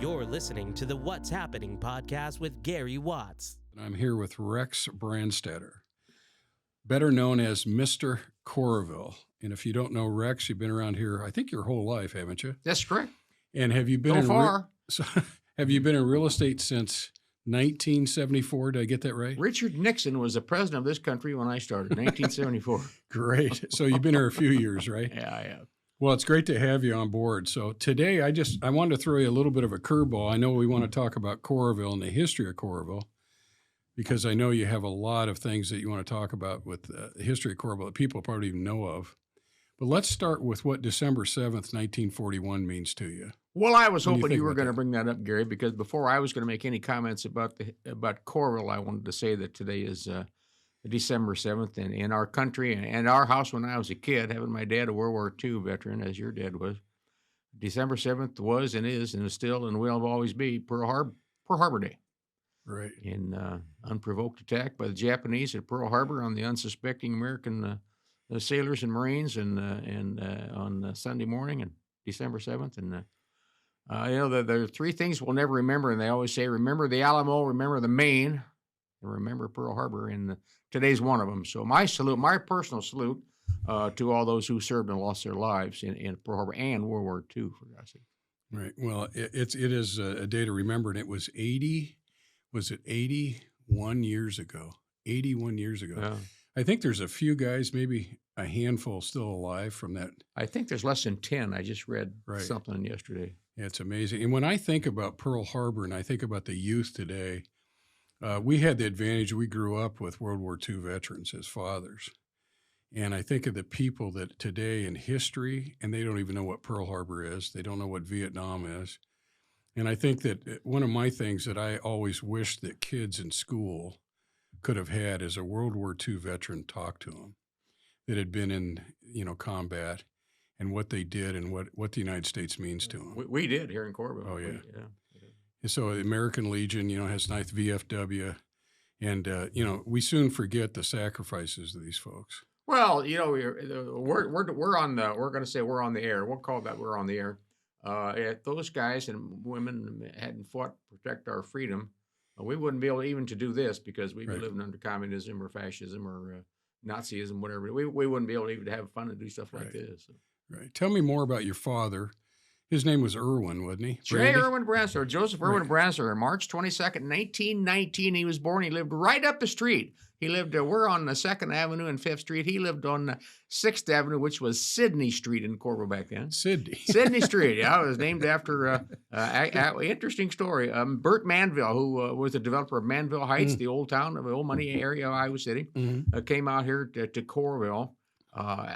You're listening to the What's Happening podcast with Gary Watts. I'm here with Rex Brandstatter, better known as Mr. Coralville. And if you don't know Rex, you've been around here, I think, your whole life, haven't you? That's correct. And have you been have you been in real estate since 1974? Did I get that right? Richard Nixon was the president of this country when I started, 1974. Great. So you've been here a few years, right? Yeah, I have. Well, it's great to have you on board. So today I wanted to throw you a little bit of a curveball. I know we want to talk about Coralville and the history of Coralville, because I know you have a lot of things that you want to talk about with the history of Coralville that people probably even know of. But let's start with what December 7th, 1941 means to you. Well, I was hoping you were going that? to bring that up, Gary, because before I was going to make any comments about Coralville, I wanted to say that today is December 7th, and in our country and our house when I was a kid, having my dad a World War II veteran, as your dad was, December 7th was and is still and will always be Pearl Harbor Day. Right. In unprovoked attack by the Japanese at Pearl Harbor on the unsuspecting American sailors and Marines, and on Sunday morning and December 7th. And there are three things we'll never remember, and they always say, remember the Alamo, remember the Maine, and remember Pearl Harbor, and today's one of them. So my personal salute to all those who served and lost their lives in Pearl Harbor and World War II, for God's sake. Right. Well, it is a day to remember, and it was 81 years ago? 81 years ago. Yeah. I think there's a few guys, maybe a handful, still alive from that. I think there's less than 10. I just read something yesterday. Yeah, it's amazing. And when I think about Pearl Harbor and I think about the youth today, we had the advantage. We grew up with World War II veterans as fathers. And I think of the people that today in history, and they don't even know what Pearl Harbor is. They don't know what Vietnam is. And I think that one of my things that I always wish that kids in school could have had is a World War II veteran talk to them that had been in, combat, and what they did and what the United States means to them. We did here in Coralville. Oh, yeah. Yeah. And so the American Legion, has nice VFW, and, we soon forget the sacrifices of these folks. Well, we're on the air. We'll call that we're on the air. If those guys and women hadn't fought to protect our freedom, we wouldn't be able even to do this, because we'd be living under communism or fascism or Nazism, whatever. We wouldn't be able to even have fun and do stuff like this. So. Right. Tell me more about your father. His name was Irwin, wasn't he? J. Irwin Brandstatter, Joseph Irwin Brandstatter. March 22nd, 1919, he was born. He lived right up the street. He lived, we're on 2nd Avenue and 5th Street. He lived on 6th Avenue, which was Sydney Street in Coralville back then. Sydney Street, yeah. It was named after, interesting story. Bert Manville, who was the developer of Manville Heights, the old town of the old money area of Iowa City, came out here to Coralville.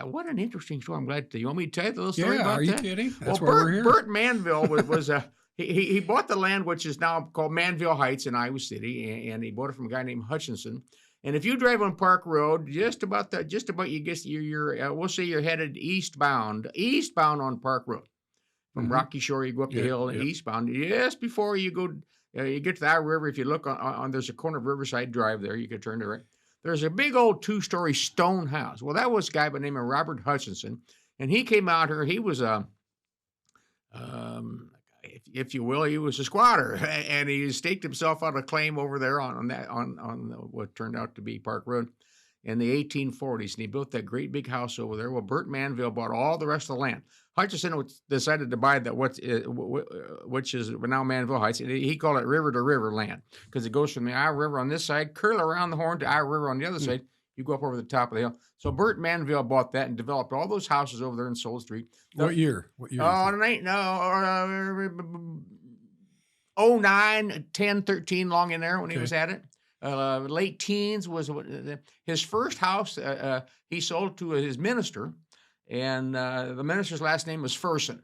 What an interesting story. I'm glad you want me to tell you the little story about that? Yeah, are you kidding? That's why we're here. Bert Manville was he bought the land, which is now called Manville Heights in Iowa City, and he bought it from a guy named Hutchinson. And if you drive on Park Road, just about you guess we'll say you're headed eastbound on Park Road. From Rocky Shore, you go up the hill and eastbound. Just before you go, you get to the Iowa River. If you look on there's a corner of Riverside Drive there. You could turn to the right. There's a big old 2-story stone house. Well, that was a guy by the name of Robert Hutchinson, and he came out here. He was if you will, he was a squatter, and he staked himself out a claim over there on what turned out to be Park Road in the 1840s, and he built that great big house over there. Well, Bert Manville bought all the rest of the land. Hutchinson decided to buy that which is now Manville Heights. He called it river to river land, because it goes from the Iowa River on this side, curl around the Horn, to Iowa River on the other side. You go up over the top of the hill. So Bert Manville bought that and developed all those houses over there in Soul Street. What year? 09, 10, 13, long in there when he was at it. Late teens was his first house. He sold to his minister, and the minister's last name was Ferson.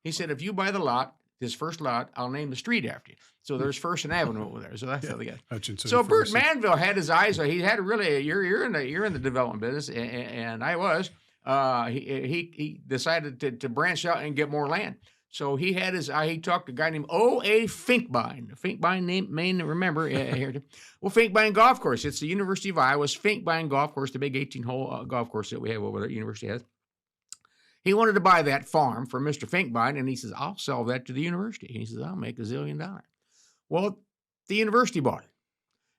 He said, if you buy the lot, his first lot, I'll name the street after you. So there's First and Avenue over there. So that's how they got. Hutchinson. So Bert Manville had his eyes. He had really. You're in the development business, and I was. He decided to branch out and get more land. So he had his. He talked to a guy named O.A. Finkbein. Finkbein name, remember here. Well, Finkbein Golf Course. It's the University of Iowa's Finkbein Golf Course, the big 18-hole golf course that we have over there. University has. he wanted to buy that farm from Mr. Finkbein, and he says, I'll sell that to the university. And he says, I'll make $1 zillion. Well, the university bought it.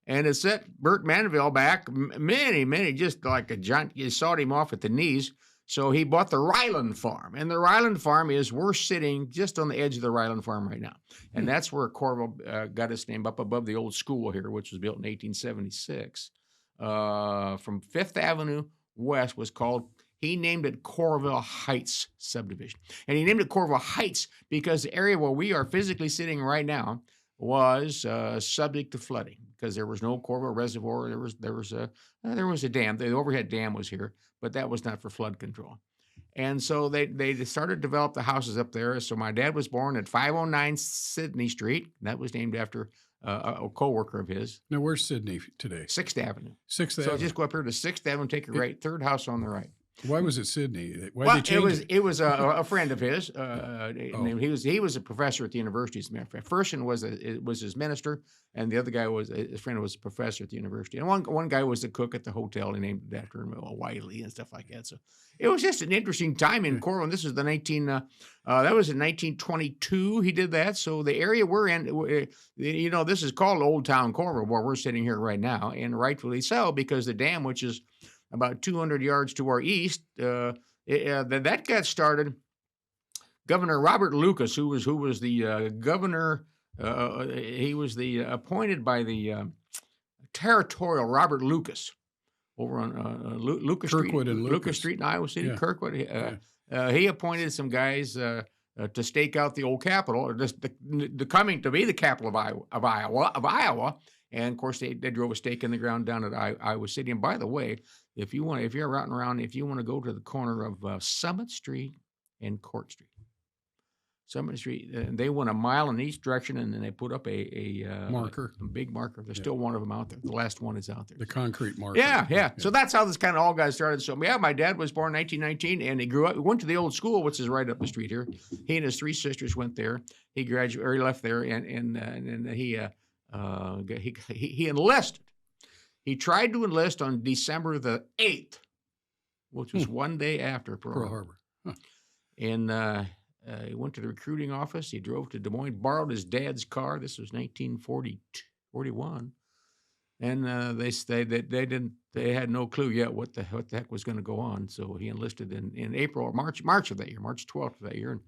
And it set Burt Manville back many, just like a giant. You sawed him off at the knees. So he bought the Ryland Farm. And the Ryland Farm we're sitting just on the edge of the Ryland Farm right now. And that's where Coralville got its name, up above the old school here, which was built in 1876. From 5th Avenue West was called, he named it Coralville Heights subdivision. And he named it Coralville Heights because the area where we are physically sitting right now was subject to flooding because there was no Coralville Reservoir. There was a dam. The overhead dam was here, but that was not for flood control. And so they started to develop the houses up there. So my dad was born at 509 Sydney Street. That was named after a co-worker of his. Now, where's Sydney today? 6th Avenue. 6th So Avenue. just go up here to 6th Avenue, take a right, third house on the right. Why was it Sydney? Why Well, did they change it? it was a friend of his. He was a professor at the university. As a matter of fact, Fersen was his minister, and the other guy was his friend was a professor at the university. And one guy was the cook at the hotel. He named it after him, Wiley and stuff like that. So it was just an interesting time in Coralville. And this is the that was in 1922. He did that. So the area we're in, this is called Old Town Coralville, where we're sitting here right now, and rightfully so, because the dam, which is about 200 yards to our east, that got started. Governor Robert Lucas, who was the governor, he was the appointed by the territorial Robert Lucas over on Lucas Kirkwood Street, and Lucas Street in Iowa City, Yeah. Kirkwood. He appointed some guys to stake out the old capital, or just the coming to be the capital of Iowa. And of course, they drove a stake in the ground down at Iowa City. And by the way, if you're routing around, if you want to go to the corner of Summit Street and Court Street, Summit Street, they went a mile in each direction, and then they put up a Marker. a big marker. There's still one of them out there. The last one is out there. The concrete marker. Yeah. So that's how this kind of all got started. So my dad was born in 1919, and he grew up. He went to the old school, which is right up the street here. He and his 3 sisters went there. He graduated, or he left there, and he enlisted. He tried to enlist on December the 8th, which was one day after Pearl Harbor. Huh. And he went to the recruiting office. He drove to Des Moines, borrowed his dad's car. This was 1941. And they had no clue yet what the heck was going to go on. So he enlisted in April or March of that year, March 12th of that year. And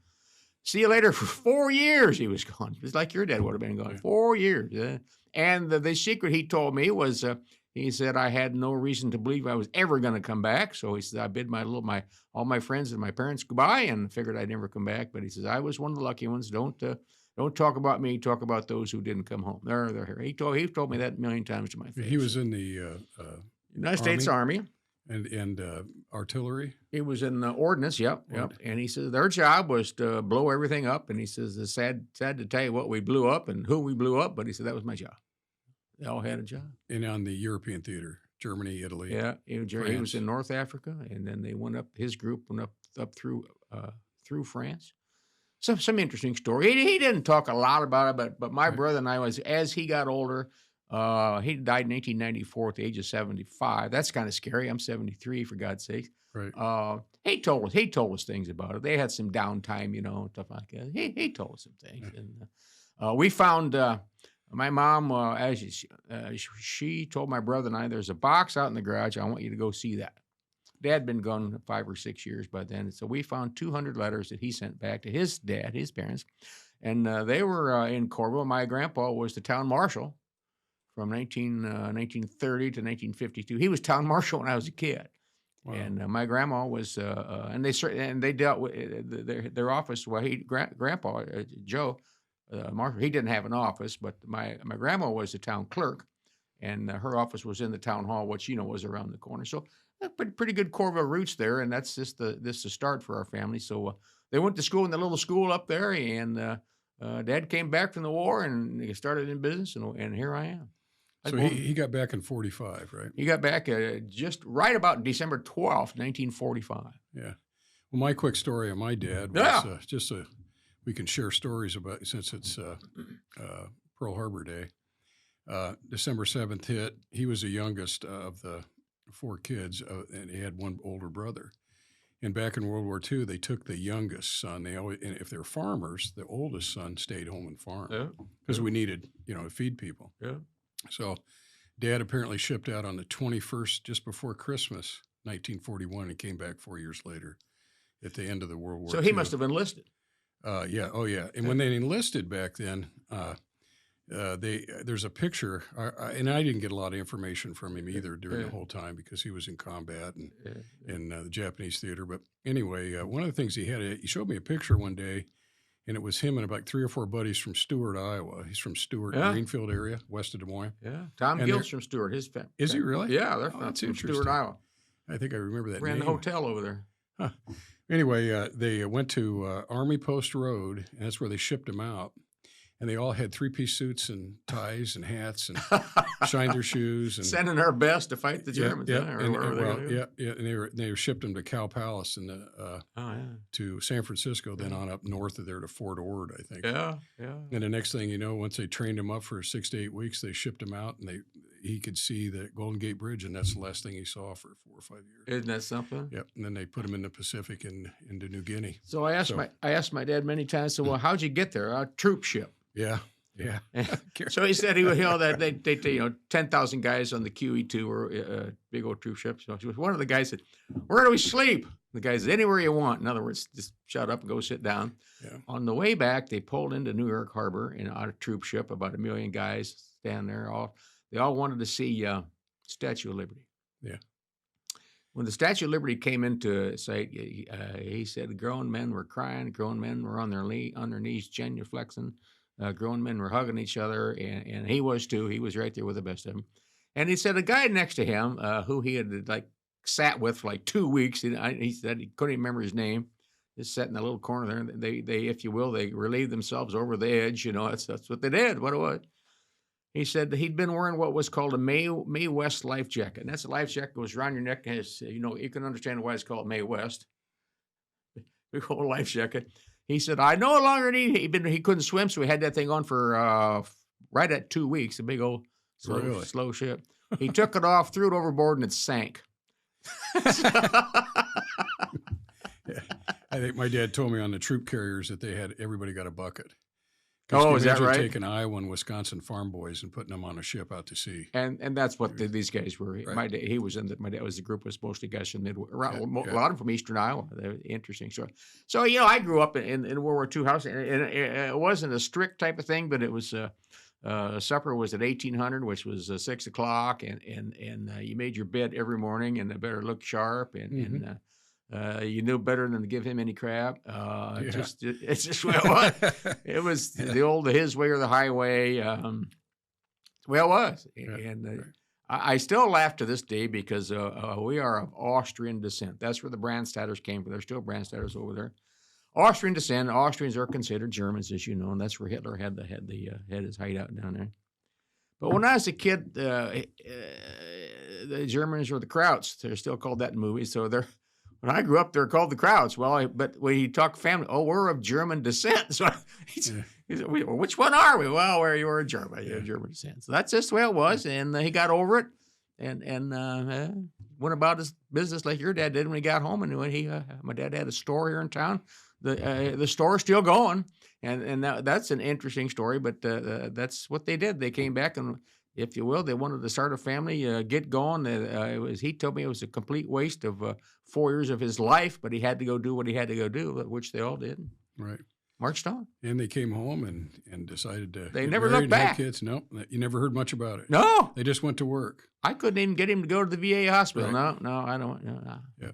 see you later. For 4 years he was gone. It's like your dad would have been gone. 4 years. And the secret he told me was, he said, I had no reason to believe I was ever going to come back. So he said, I bid all my friends and my parents goodbye, and figured I'd never come back. But he says, I was one of the lucky ones. Don't talk about me. Talk about those who didn't come home. They're here. He told me that 1,000,000 times to my face. He was in the United States Army. And artillery. He was in the ordnance. Yep. And he says their job was to blow everything up. And he says it's sad to tell you what we blew up and who we blew up, but he said that was my job. They all had a job. And on the European theater, Germany, Italy. Yeah, he was in North Africa, and then they went up. His group went up through France. Some interesting story. He didn't talk a lot about it, but my brother and I as he got older. He died in 1894 at the age of 75. That's kind of scary. I'm 73, for God's sake. Right. He told us things about it. They had some downtime, stuff like that. He told us some things, and we found. My mom, as she told my brother and I, there's a box out in the garage. I want you to go see that. Dad had been gone 5 or 6 years by then. So we found 200 letters that he sent back to his dad, his parents. And they were in Coralville. My grandpa was the town marshal from 1930 to 1952. He was town marshal when I was a kid. Wow. And my grandma was, and they dealt with their office. Well, Grandpa, Joe, Marshall, he didn't have an office, but my grandma was the town clerk, and her office was in the town hall, which was around the corner. So pretty good Coralville roots there, and that's just the start for our family. So they went to school in the little school up there, and Dad came back from the war and he started in business, and here I am. So he got back in 45, right? He got back just right about December 12th, 1945. Yeah. Well, my quick story on my dad was we can share stories about, since it's Pearl Harbor Day. December 7th hit. He was the youngest of the 4 kids, and he had one older brother. And back in World War II, they took the youngest son. They always, and if they're farmers, the oldest son stayed home and farmed Yeah. because we needed, to feed people. Yeah. So Dad apparently shipped out on the 21st, just before Christmas, 1941, and came back 4 years later at the end of the World War II. So he must have enlisted. Yeah. Oh, yeah. And when they enlisted back then, there's a picture, and I didn't get a lot of information from him either during the whole time because he was in combat and in the Japanese theater. But anyway, one of the things he showed me a picture one day, and it was him and about 3 or 4 buddies from Stewart, Iowa. He's from Stewart, Greenfield area, west of Des Moines. Yeah. Tom Gilt's from Stewart. His family. Is he really? Yeah, they're from Stewart, Iowa. I think I remember that Ran name. the hotel over there. Huh. Anyway, they went to Army Post Road, and that's where they shipped them out. And they all had 3-piece suits and ties and hats and shined their shoes. And sending our best to fight the Germans. And they were shipped them to Cow Palace and to San Francisco, then on up north of there to Fort Ord, I think. Yeah. And the next thing you know, once they trained him up for 6 to 8 weeks, they shipped him out, and he could see the Golden Gate Bridge, and that's the last thing he saw for 4 or 5 years. Isn't that something? Yep. And then they put him in the Pacific and into New Guinea. So I asked my dad many times. So, well, how'd you get there? A troop ship. Yeah. So he said that they 10,000 guys on the QE2 or big old troop ship. So one of the guys said, "Where do we sleep?" The guy said, "Anywhere you want." In other words, just shut up and go sit down. Yeah. On the way back, they pulled into New York Harbor on a troop ship, about 1 million guys standing there. They all wanted to see Statue of Liberty. Yeah. When the Statue of Liberty came into sight, he said grown men were crying, grown men were on their knees, genuflexing. Grown men were hugging each other, and he was too. He was right there with the best of them. And he said a guy next to him, who he had sat with for 2 weeks, he said he couldn't even remember his name, just sat in the little corner there. They if you will, they relieved themselves over the edge. That's what they did. What it was. He said he'd been wearing what was called a Mae West life jacket, and that's a life jacket that goes around your neck. Has you can understand why it's called Mae West. Big old life jacket. He said, I no longer need, he couldn't swim, so he had that thing on for right at 2 weeks, a big old slow ship. He took it off, threw it overboard, and it sank. I think my dad told me on the troop carriers that everybody got a bucket. Oh, is that right? Taking Iowa and Wisconsin farm boys and putting them on a ship out to sea. And that's what these guys were. Right. My dad was the group was mostly guys from a lot of them from eastern Iowa. They're interesting. So I grew up in World War II house, and it wasn't a strict type of thing, but it was supper was at 1800, which was 6 o'clock, and you made your bed every morning, and it better look sharp, and you knew better than to give him any crap. It's just what it was. It was the old his way or the highway. Well, it was. And I still laugh to this day because we are of Austrian descent. That's where the Brandstatters came from. There's still Brandstatters over there. Austrian descent. Austrians are considered Germans, as you know, and that's where Hitler had his hideout down there. But when I was a kid, the Germans were the Krauts. They're still called that in movies. So when I grew up, they're called the Krauts. Well, but when he talked family, we're of German descent. So he said, well, which one are we? Well, you were a German. You're German descent. So that's just the way it was. And he got over it and went about his business like your dad did when he got home. And when my dad had a store here in town. The store's still going. And that's an interesting story, but that's what they did. They came back and, if you will, they wanted to start a family, get going. He told me it was a complete waste of 4 years of his life, but he had to go do what he had to go do, which they all did. Right. Marched on. And they came home and decided to. They never looked back. Kids. No, you never heard much about it. No. They just went to work. I couldn't even get him to go to the VA hospital. Right. No, I don't. No. Yeah.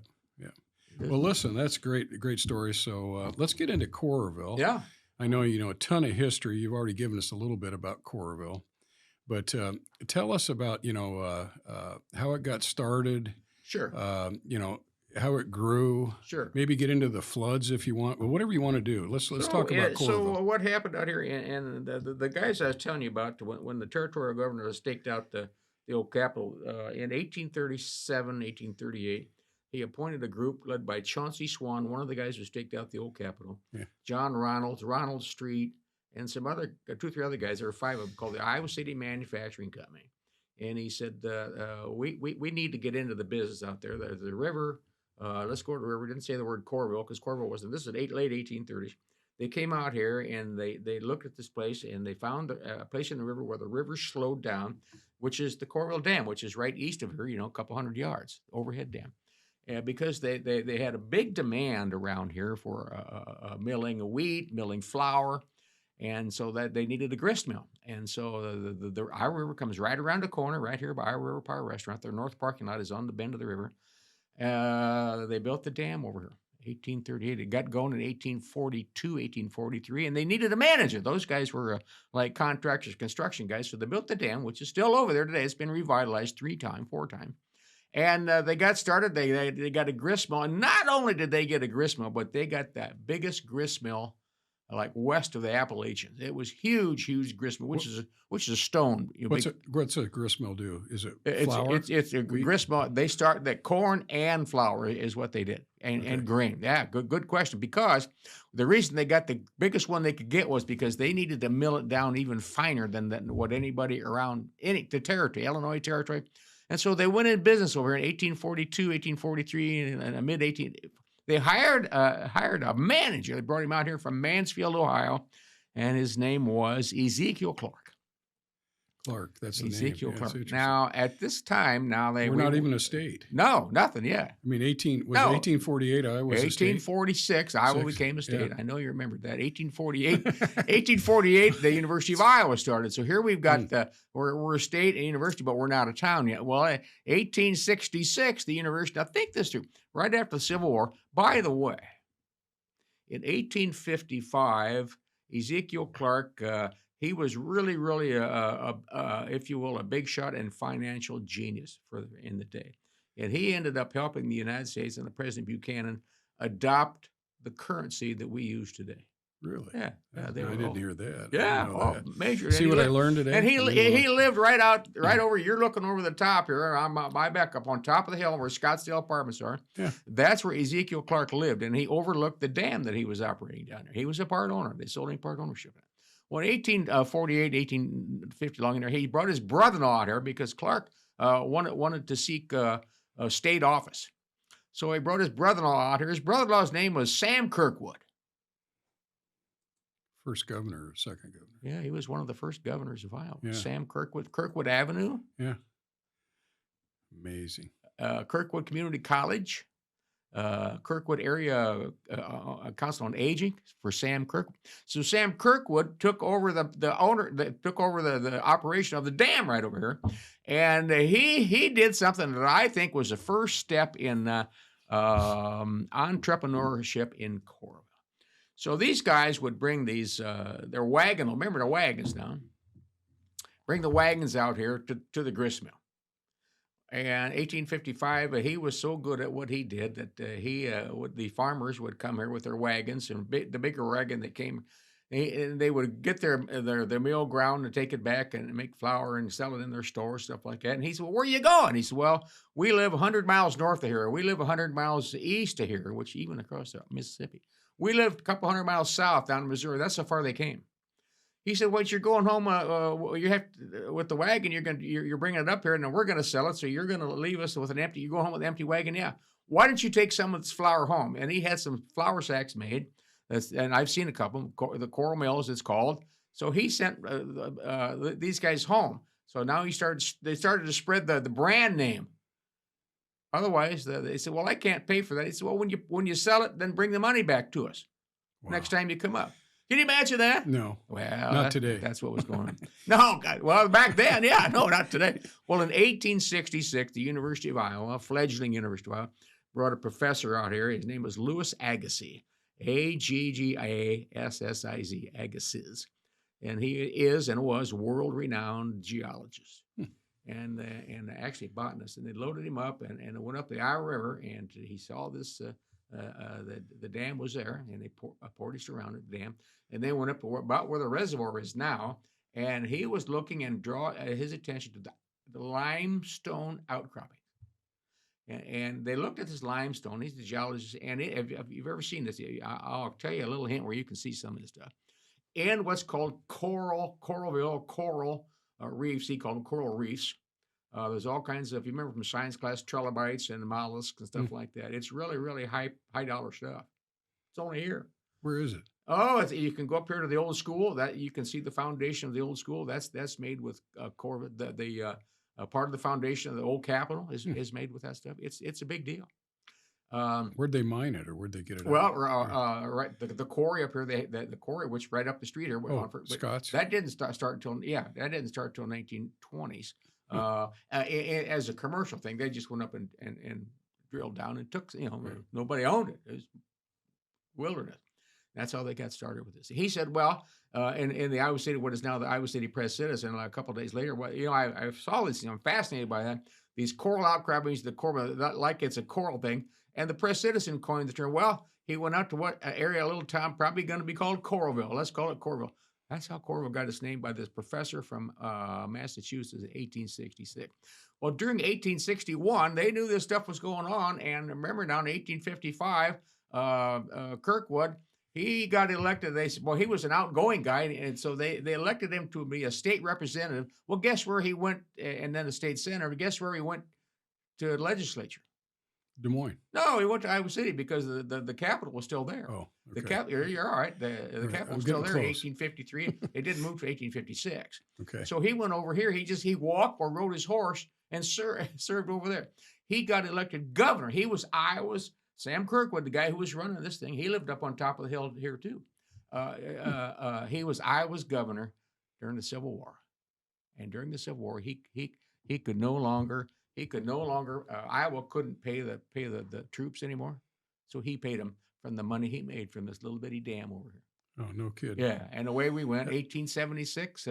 Well, listen, that's great story. So let's get into Coralville. Yeah. I know you know a ton of history. You've already given us a little bit about Coralville. But tell us about, how it got started. Sure. How it grew. Sure. Maybe get into the floods if you want. Well, whatever you want to do. Let's talk about Coralville. So what happened out here, and the guys I was telling you about, when the territorial governor staked out the old capital in 1837, 1838, he appointed a group led by Chauncey Swan, one of the guys who staked out the old capital, John Ronalds, Ronald Street, and some other 2 or 3 other guys. There were 5 of them, called the Iowa City Manufacturing Company. And he said, we need to get into the business out there. There's a river, let's go to the river. Didn't say the word Coralville because Coralville wasn't. This is late 1830s. They came out here and they looked at this place and they found a place in the river where the river slowed down, which is the Coralville Dam, which is right east of here, a couple hundred yards, overhead dam. Because they had a big demand around here for milling wheat, milling flour, and so that they needed a grist mill. And so the Iowa River comes right around the corner, right here by Iowa River Power Restaurant. Their north parking lot is on the bend of the river. They built the dam over here, 1838. It got going in 1842, 1843, and they needed a manager. Those guys were like contractors, construction guys. So they built the dam, which is still over there today. It's been revitalized 4 times. And they got started. They got a grist mill. And not only did they get a grist mill, but they got that biggest grist mill like west of the Appalachians. It was huge grist mill, which is a stone. What's a grist mill do? Is it flour? It's a grist mill. They start that corn and flour is what they did, and grain. Yeah, good question. Because the reason they got the biggest one they could get was because they needed to mill it down even finer than what anybody around the territory, Illinois territory. And so they went in business over in 1842, 1843, and mid 18. They hired a manager. They brought him out here from Mansfield, Ohio, and his name was Ezekiel Clark. Clark, that's the Ezekiel name. Clark. Now, at this time, we're not even a state. No, nothing. Yeah. I mean, 1848. Iowa was a state. 1846, Iowa became a state. Yeah. I know you remember that. 1848, the University of Iowa started. So here we've got we're a state and university, but we're not a town yet. Well, 1866, the university. Now think this through. Right after the Civil War. By the way, in 1855, Ezekiel Clark. He was really, if you will, a big shot and financial genius in the day. And he ended up helping the United States and the President Buchanan adopt the currency that we use today. Really? Yeah. I didn't hear that. Yeah. Major. See what I learned today? And he lived right over. You're looking over the top here. I'm my back up on top of the hill where Scottsdale apartments are. Yeah. That's where Ezekiel Clark lived, and he overlooked the dam that he was operating down there. He was a part owner. They sold him part ownership. Well, in 1848, 1850, along in there, he brought his brother-in-law out here because Clark wanted to seek a state office. So he brought his brother-in-law out here. His brother-in-law's name was Sam Kirkwood. First governor or second governor? Yeah, he was one of the first governors of Iowa. Yeah. Sam Kirkwood, Kirkwood Avenue. Yeah. Amazing. Kirkwood Community College. Kirkwood Area Council on Aging for Sam Kirkwood. So Sam Kirkwood took over the operation of the dam right over here, and he did something that I think was the first step in entrepreneurship in Coralville. So these guys would bring these their wagon. Remember the wagons now. Bring the wagons out here to the grist mill. And 1855, he was so good at what he did that the farmers would come here with their wagons, and the bigger wagon that came, and they would get their meal ground and take it back and make flour and sell it in their stores, stuff like that. And he said, "Well, where are you going?" He said, "Well, we live 100 miles north of here. We live 100 miles east of here, which even across the Mississippi. We live a couple hundred miles south down in Missouri. That's how far they came." He said, "Well, you're going home. You have with the wagon. You're bringing it up here, and then we're going to sell it. So you're going to leave us with an empty. You go home with an empty wagon. Yeah. Why don't you take some of this flour home?" And he had some flour sacks made. And I've seen a couple. The Coral Mills, it's called. So he sent these guys home. So now they started to spread the brand name. Otherwise, they said, "Well, I can't pay for that." He said, "Well, when you sell it, then bring the money back to us next time you come up." Can you imagine that? No. Well, not today. That's what was going on. No, God, well, back then, yeah, no, not today. Well, in 1866, the University of Iowa, fledgling University of Iowa, brought a professor out here. His name was Louis Agassiz, Aggassiz, Agassiz. And he is and was world-renowned geologist and actually botanist. And they loaded him up and went up the Iowa River, and he saw this, the dam was there, and they portaged around the dam. And they went up about where the reservoir is now, and he was looking and draw his attention to the limestone outcropping. And they looked at this limestone. He's the geologist, and if you've ever seen this, I'll tell you a little hint where you can see some of this stuff. And what's called Coralville coral reefs, he called them coral reefs. There's all kinds of, if you remember from science class, trilobites and mollusks and stuff like that. It's really, really high dollar stuff. It's only here. Where is it? Oh, you can go up here to the old school. That you can see the foundation of the old school. That's made with core. The part of the foundation of the old Capitol is made with that stuff. It's a big deal. Where'd they mine it, or where'd they get it? Well, right, the quarry up here, the quarry, which right up the street here. Scott's. That didn't start until that didn't start until 1920s. As a commercial thing, they just went up and drilled down and took. Nobody owned it. It was wilderness. That's how they got started with this. He said, well, in the Iowa City, what is now the Iowa City Press Citizen, a couple of days later, I saw this. I'm fascinated by that. These coral outcroppings, the coral, like it's a coral thing. And the Press Citizen coined the term. Well, he went out to what area, a little town, probably going to be called Coralville. Let's call it Coralville. That's how Coralville got its name, by this professor from Massachusetts in 1866. Well, during 1861, they knew this stuff was going on. And remember now in 1855, Kirkwood, he got elected. They said, well, he was an outgoing guy, and so they elected him to be a state representative. Well, guess where he went, and then a state senator. Guess where he went to the legislature? Des Moines. No, he went to Iowa City because the capital was still there. Oh, okay. You're all right. The capital was still there in 1853. It didn't move to 1856. Okay. So he went over here. He walked or rode his horse and served over there. He got elected governor. He was Iowa's Sam Kirkwood, the guy who was running this thing. He lived up on top of the hill here too. He was Iowa's governor during the Civil War, and during the Civil War, he could no longer. Iowa couldn't pay the troops anymore, so he paid them from the money he made from this little bitty dam over here. Oh, no kidding. Yeah, and away we went. 1876,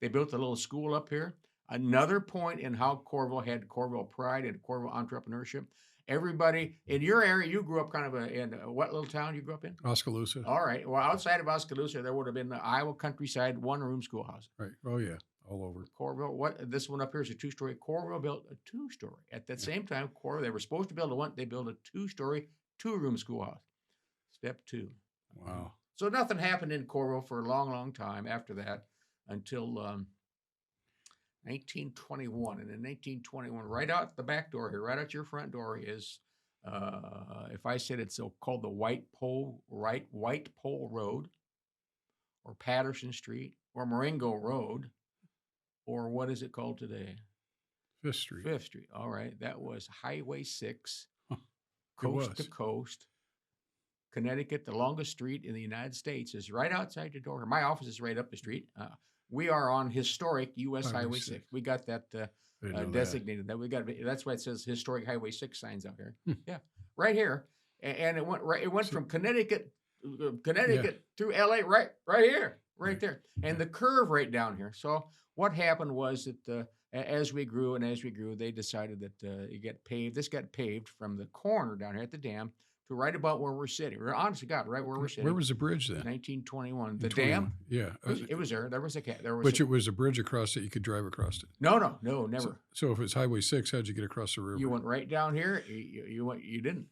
they built a little school up here. Another point in how Coralville had Coralville pride and Coralville entrepreneurship. Everybody in your area, you grew up kind of in what little town you grew up in? Oskaloosa. All right. Well, outside of Oskaloosa, there would have been the Iowa countryside one-room schoolhouse. Right. Oh, yeah. All over. Coralville. This one up here is a two-story. Coralville built a two-story. At that same time, they were supposed to build they built a two-story, two-room schoolhouse. Step 2. Wow. So nothing happened in Coralville for a long, long time after that until 1921. And in 1921, right out the back door here, right out your front door is, if I said it's called the White Pole Road, or Patterson Street, or Marengo Road, or what is it called today? Fifth Street. Fifth Street. All right. That was Highway 6, coast to coast. Connecticut, the longest street in the United States, is right outside the door. My office is right up the street. We are on historic U.S. Highway 6. We got that designated. That we got. That's why it says historic Highway 6 signs out here. Yeah, right here, and it went right. It went from Connecticut through L.A. right here, right there, and the curve right down here. So what happened was that as we grew, they decided that it got paved. This got paved from the corner down here at the dam to right about where we're sitting. Honest to God, right where we're sitting. Where was the bridge then? 1921. The dam? Yeah. It was there. There was a cat. But it was a bridge across it. You could drive across it. No, never. So if it's Highway 6, how'd you get across the river? You went right down here. You didn't.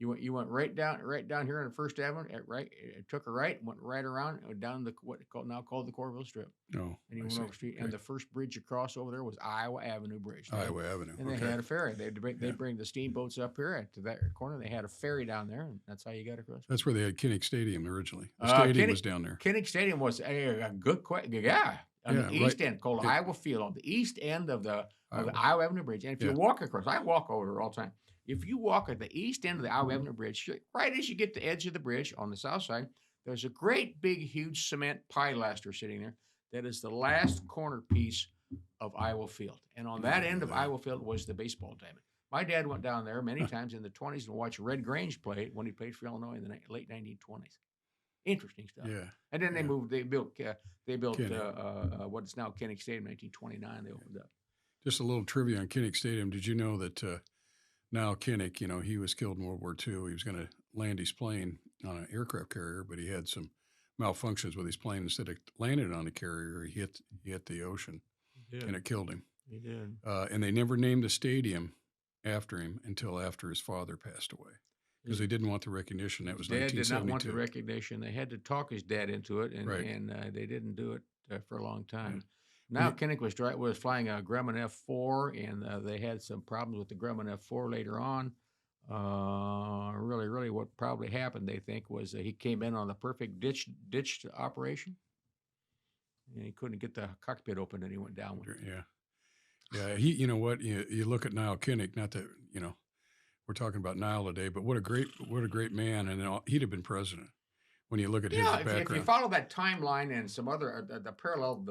You went right down here on First Avenue. It took a right, went right around down what now called the Coralville Strip. Oh, and you went over the street. And the first bridge across over there was Iowa Avenue Bridge. Iowa Avenue. And they had a ferry. They'd bring the steamboats up here to that corner. They had a ferry down there, and that's how you got across. That's where they had Kinnick Stadium originally. The stadium was down there. Kinnick Stadium was a good question. Yeah. On the east end, called Iowa Field, on the east end of the Iowa Avenue Bridge. And if you walk across, I walk over there all the time. If you walk at the east end of the Iowa Avenue Bridge, right as you get to the edge of the bridge on the south side, there's a great big, huge cement pilaster sitting there. That is the last corner piece of Iowa Field. And on that end of Iowa Field was the baseball diamond. My dad went down there many times in the 20s and watched Red Grange play when he played for Illinois in the late 1920s. Interesting stuff. Yeah. And then they built what is now Kinnick Stadium in 1929. They opened up. Just a little trivia on Kinnick Stadium. Did you know that now Kinnick, he was killed in World War II. He was going to land his plane on an aircraft carrier, but he had some malfunctions with his plane. Instead of landing on a carrier, he hit the ocean, and it killed him. He did. And they never named a stadium after him until after his father passed away, because they didn't want the recognition. That was 1972. Dad did not want the recognition. They had to talk his dad into it, and they didn't do it for a long time. Now Kinnick was flying a Grumman F4, and they had some problems with the Grumman F4 later on. Really, what probably happened, they think, was he came in on the perfect ditch operation, and he couldn't get the cockpit open, and he went down with it. Yeah. You know what? You look at Niall Kinnick. Not that we're talking about Niall today, but what a great man, and he'd have been president. When you look at his background, if you follow that timeline and some other the parallel,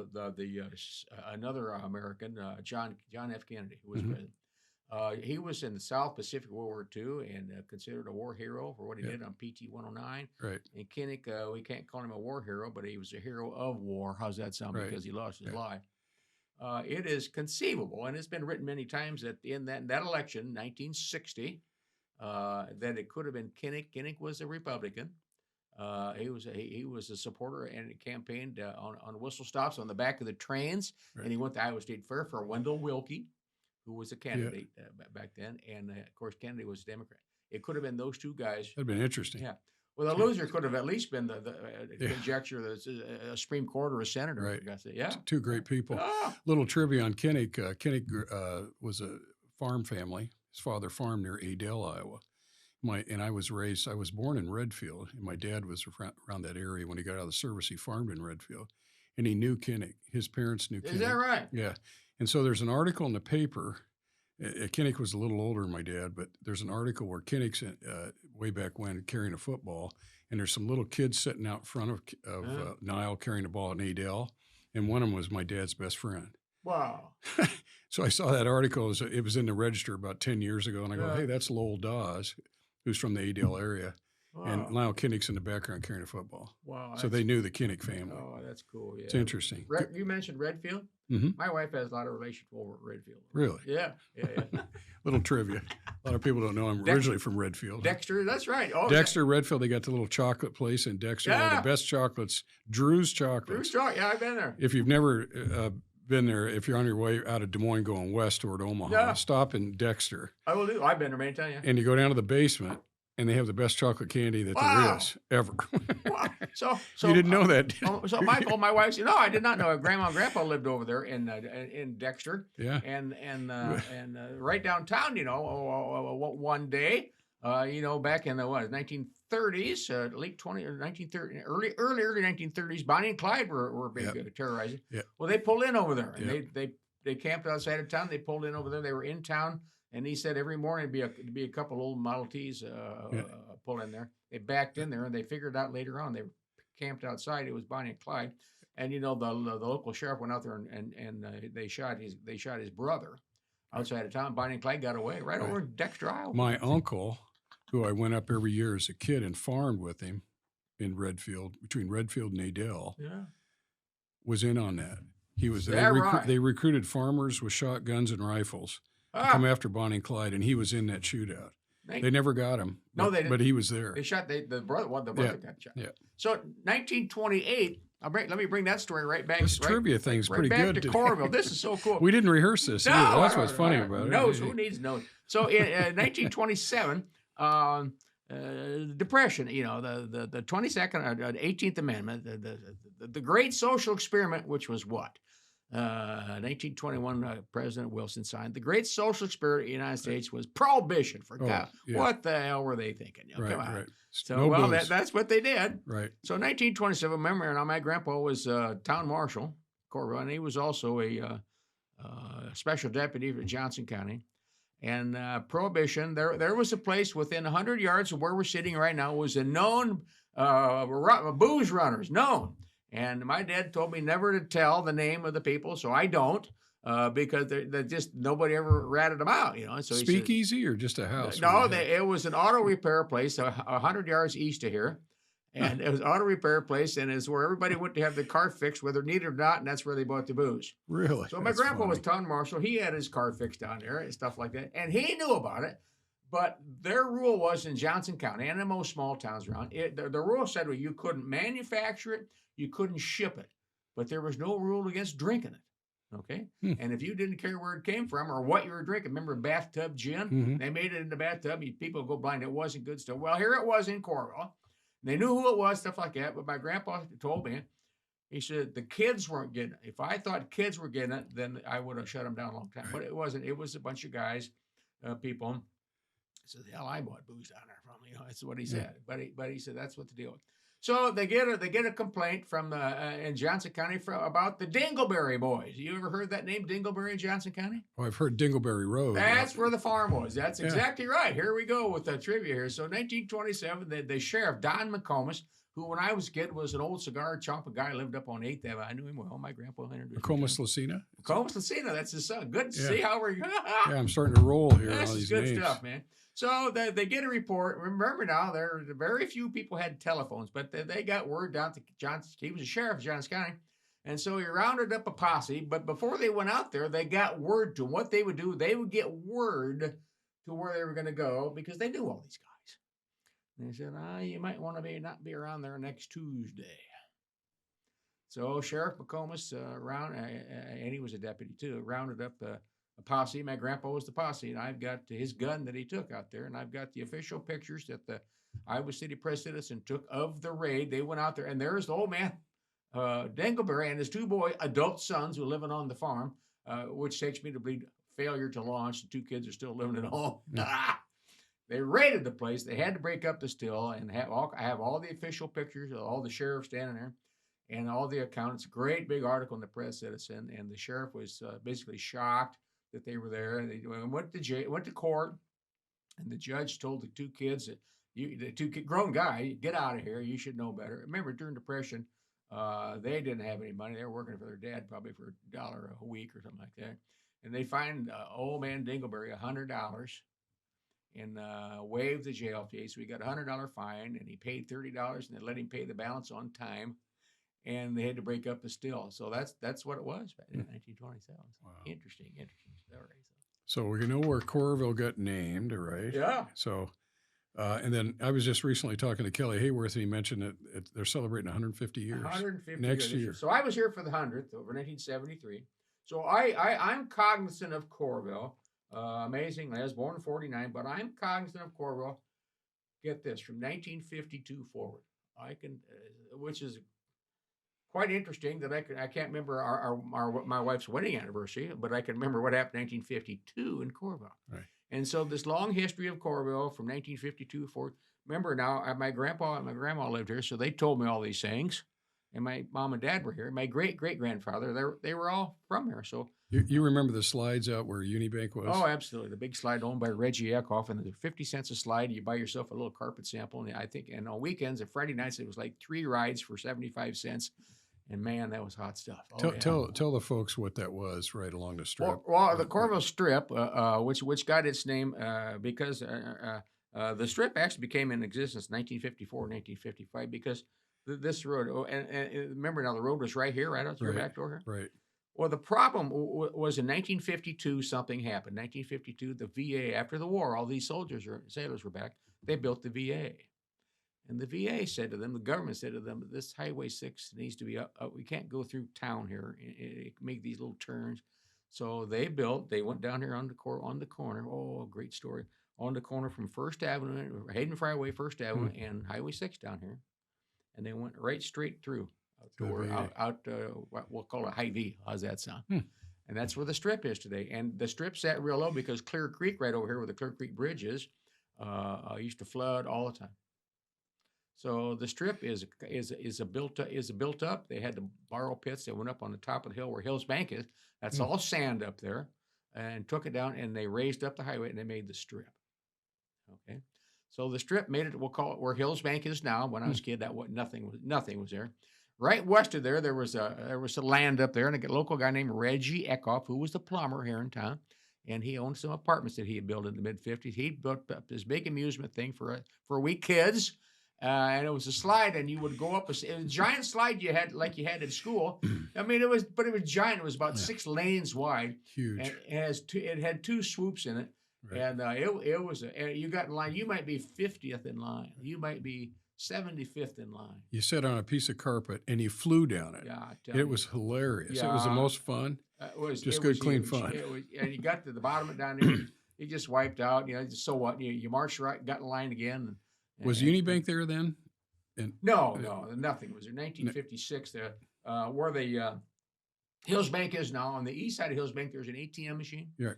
another American, John F. Kennedy, who was president. He was in the South Pacific World War II and considered a war hero for what he did on PT 109. Right. And Kinnick, we can't call him a war hero, but he was a hero of war. How's that sound? Right. Because he lost his life. It is conceivable, and it's been written many times that in that election, 1960, that it could have been Kinnick. Kinnick was a Republican. He was a supporter and campaigned on whistle stops on the back of the trains, and he went to Iowa State Fair for Wendell Willkie, who was a candidate back then, and of course Kennedy was a Democrat. It could have been those two guys. That'd been interesting. Yeah. Well, the loser could have at least been the conjecture that a Supreme Court or a senator. Right. Yeah. Two great people. Little trivia on Kinnick. Kinnick was a farm family. His father farmed near Adel, Iowa. I was born in Redfield, and my dad was around that area. When he got out of the service, he farmed in Redfield, and he knew Kinnick. His parents knew Kinnick. Is that right? Yeah. And so there's an article in the paper. Kinnick was a little older than my dad, but there's an article where Kinnick's way back when carrying a football, and there's some little kids sitting out front of Niall carrying a ball in Adel, and one of them was my dad's best friend. Wow. So I saw that article. It was in the Register about 10 years ago, and I go, hey, that's Lowell Dawes, who's from the Adel area. Wow. And Niall Kinnick's in the background carrying a football. Wow. So they knew the Kinnick family. Oh, that's cool. Yeah. It's interesting. You mentioned Redfield? Mm-hmm. My wife has a lot of relations over at Redfield. Really? Yeah. Little trivia. A lot of people don't know I'm originally from Redfield. Dexter, that's right. Oh, Dexter, Redfield, they got the little chocolate place in Dexter. One of the best chocolates, Drew's Chocolates. Drew's Chocolate, yeah, I've been there. If you've never been there, if you're on your way out of Des Moines going west toward Omaha, stop in Dexter. I will do. I've been there many times, And you go down to the basement, and they have the best chocolate candy that there is ever. Wow. So you didn't know that. So Michael, my wife said, no, I did not know. Grandma and Grandpa lived over there in Dexter. Yeah. And right downtown, one day, back in the 1930s, late 20 or 1930, early 1930s, Bonnie and Clyde were big terrorizing. Yeah. Well, they pulled in over there, and they camped outside of town. They pulled in over there. They were in town. And he said every morning it'd be a couple old Model Ts pull in there. They backed in there, and they figured out later on they were camped outside. It was Bonnie and Clyde, and the local sheriff went out there and they shot his brother outside of town. Bonnie and Clyde got away right over in Dexter, Iowa. My uncle, who I went up every year as a kid and farmed with him in Redfield, between Redfield and Adel, was in on that. He was they recruited farmers with shotguns and rifles. Come after Bonnie and Clyde, and he was in that shootout. They never got him. No, they didn't. But he was there. They shot the brother. The brother got shot. Yeah. So 1928. Let me bring that story right back. This trivia thing's pretty good. To Coralville. This is so cool. We didn't rehearse this. No, that's what's funny about it. Notes. Who needs notes? So in 1927, Depression. The 22nd, 18th Amendment, the Great Social Experiment, which was what? 1921, President Wilson signed. The Great Social Experiment in the United States was prohibition for God. Yeah. What the hell were they thinking? Come on. Right. So, that's what they did. Right. So 1927, remember, now my grandpa was town marshal, Coralville, and he was also a special deputy for Johnson County. And prohibition, there was a place within 100 yards of where we're sitting right now, was a known booze runners, known. And my dad told me never to tell the name of the people, so I don't, because they're just nobody ever ratted them out, So Speakeasy or just a house? No, it was an auto repair place 100 yards east of here, and it was an auto repair place, and it's where everybody went to have their car fixed, whether needed or not, and that's where they bought the booze. Really? So my grandpa was town marshal. He had his car fixed down there and stuff like that, and he knew about it. But their rule was in Johnson County and in most small towns around, the rule said you couldn't manufacture it, you couldn't ship it, but there was no rule against drinking it. Okay? And if you didn't care where it came from or what you were drinking, remember bathtub gin? Mm-hmm. They made it in the bathtub. People go blind. It wasn't good stuff. Well, here it was in Coralville. They knew who it was, stuff like that. But my grandpa told me, He said the kids weren't getting it. If I thought kids were getting it, then I would have shut them down a long time. But it wasn't. It was a bunch of guys, people. He said, "Hell, I bought booze down there from you." That's what he said. But he said that's what the deal was. So they get a complaint from the in Johnson County about the Dingleberry boys. You ever heard that name, Dingleberry in Johnson County? Oh, I've heard Dingleberry Road. That's where the farm was. That's exactly right. Here we go with the trivia here. So 1927, the sheriff, Don McComas, who when I was a kid was an old cigar chomping guy, lived up on 8th Avenue. I knew him well. My grandpa introduced me. McComas Lucina? McComas Lucina, that's his son. Good to see how we're Yeah, I'm starting to roll here. This all is these good names. stuff, man. So they get a report. Remember now, there very few people had telephones, but they got word down to Johnson. He was a sheriff of Johnson County. And so he rounded up a posse. But before they went out there, they got word to what they would do. They would get word to where they were going to go because they knew all these guys. And they said, you might want to not be around there next Tuesday. So Sheriff McComas, and he was a deputy too, rounded up a posse. My grandpa was the posse, and I've got his gun that he took out there, and I've got the official pictures that the Iowa City Press Citizen took of the raid. They went out there, and there's the old man, Dingleberry, and his two adult sons who are living on the farm, which takes me to believe failure to launch. The two kids are still living at home. They raided the place. They had to break up the still, and I have all the official pictures of all the sheriffs standing there and all the accountants. Great big article in the Press Citizen, and the sheriff was basically shocked that they were there. And they went to court, and the judge told the two kids that grown guy, get out of here. You should know better. Remember, during Depression, they didn't have any money. They were working for their dad probably for $1 a week or something like that. And they fined old man Dingleberry $100 and waived the jail fee. So he got a $100 fine, and he paid $30, and they let him pay the balance on time. And they had to break up the still. So that's what it was back in 1927. Wow. Interesting story. So we know where Coralville got named, right? Yeah. So, and then I was just recently talking to Kelly Hayworth, and he mentioned that they're celebrating 150 years. 150 next year. So I was here for the 100th over 1973. So I'm cognizant of Coralville. Amazingly, I was born in 49, but I'm cognizant of Coralville. Get this, from 1952 forward. I can, which is quite interesting that I can't remember my wife's wedding anniversary, but I can remember what happened in 1952 in Coralville. Right. And so this long history of Coralville from 1952 forward. Remember now, my grandpa and my grandma lived here, so they told me all these things. And my mom and dad were here. My great-great-grandfather, they were all from here. So you remember the slides out where Unibank was? Oh, absolutely. The big slide owned by Reggie Eckhoff, and they're 50 cents a slide. You buy yourself a little carpet sample, and I think, and on weekends and Friday nights, it was like 3 rides for 75 cents. And man, that was hot stuff. Tell the folks what that was right along the strip. Well, the Coralville Strip, which got its name because the strip actually became in existence in 1954, 1955 because this road. And remember now, the road was right here, right out your back door here. Right. Well, the problem was in 1952, something happened. 1952, the VA, after the war, all these sailors were back. They built the VA. And the VA said to them, the government said to them, this Highway 6 needs to be up. We can't go through town here, make these little turns. So they went down here on the corner. Oh, great story. On the corner from First Avenue, Hayden Freeway, First Avenue, and Highway 6 down here. And they went right straight through what we'll call a High V. How's that sound? And that's where the strip is today. And the strip sat real low because Clear Creek, right over here where the Clear Creek Bridge is, used to flood all the time. So the strip is built up. They had to borrow pits. They went up on the top of the hill where Hills Bank is. That's all sand up there, and took it down. And they raised up the highway and they made the strip. Okay, so the strip made it. We'll call it where Hills Bank is now. When I was a kid, nothing was there. Right west of there was a land up there, and a local guy named Reggie Eckhoff, who was the plumber here in town, and he owned some apartments that he had built in the mid-50s. He built up this big amusement thing for we kids. And it was a slide, and you would go up a giant slide you had in school. I mean, it was giant. It was about 6 lanes wide. Huge. And it had 2 swoops in it. Right. And you got in line. You might be 50th in line. You might be 75th in line. You sat on a piece of carpet and you flew down it. Yeah, it was hilarious. Yeah. It was the most fun. It was clean fun. And you got to the bottom of it down there. You just wiped out. So what? You marched right, got in line again. Was Unibank there then? No, nothing was there. 1956, where the Hills Bank is now. On the east side of Hills Bank, there's an ATM machine. Yeah.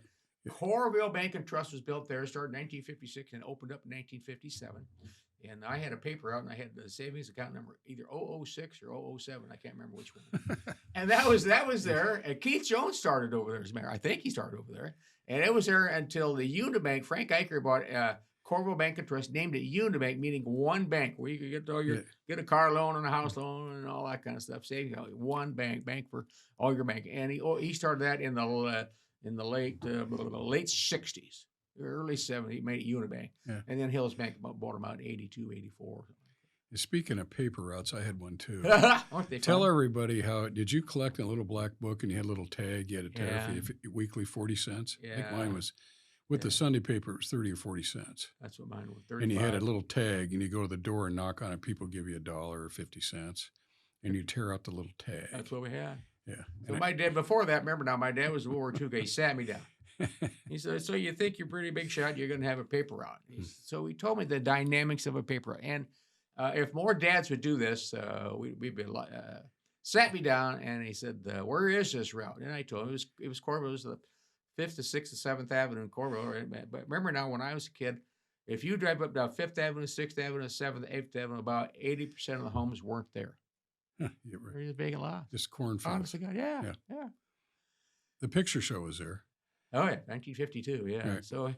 Coralville Bank and Trust was built there, started in 1956 and opened up in 1957. And I had a paper out, and I had the savings account number either 006 or 007. I can't remember which one. And that was there. And Keith Jones started over there as mayor. I think he started over there. And it was there until the Unibank. Frank Eicher bought Coralville Bank and Trust, named it Unibank, meaning one bank where you could get all your get a car loan and a house loan and all that kind of stuff. Savings, one bank for all your bank. And he started that in the late 60s. Early 70s, he made it Unibank. Yeah. And then Hills Bank bought them out in 82, 84. Speaking of paper routes, I had one too. Aren't they Tell fun? everybody did you collect a little black book and you had a little tag, you had a tag fee, weekly 40 cents? Yeah. I think mine was, with the Sunday paper, it was 30 or 40 cents. That's what mine was, 35. And you had a little tag and you go to the door and knock on it, people give you $1 or 50 cents and you tear out the little tag. That's what we had. Yeah. So my dad, before that, remember now, my dad was a World War II guy. He sat me down. He said, so you think you're pretty big shot, you're going to have a paper route. So he told me the dynamics of a paper route. And if more dads would do this, we'd be sat me down and he said, where is this route? And I told him it was Coralville. It was the 5th to 6th to 7th Avenue in Coralville. Right? But remember now, when I was a kid, if you drive up down 5th Avenue, 6th Avenue, 7th, 8th Avenue, about 80% of the homes weren't there. Huh, you're right. They're just vacant lots. Just cornfields. Honestly, God, yeah. The picture show was there. Oh, yeah, 1952, yeah. Right. So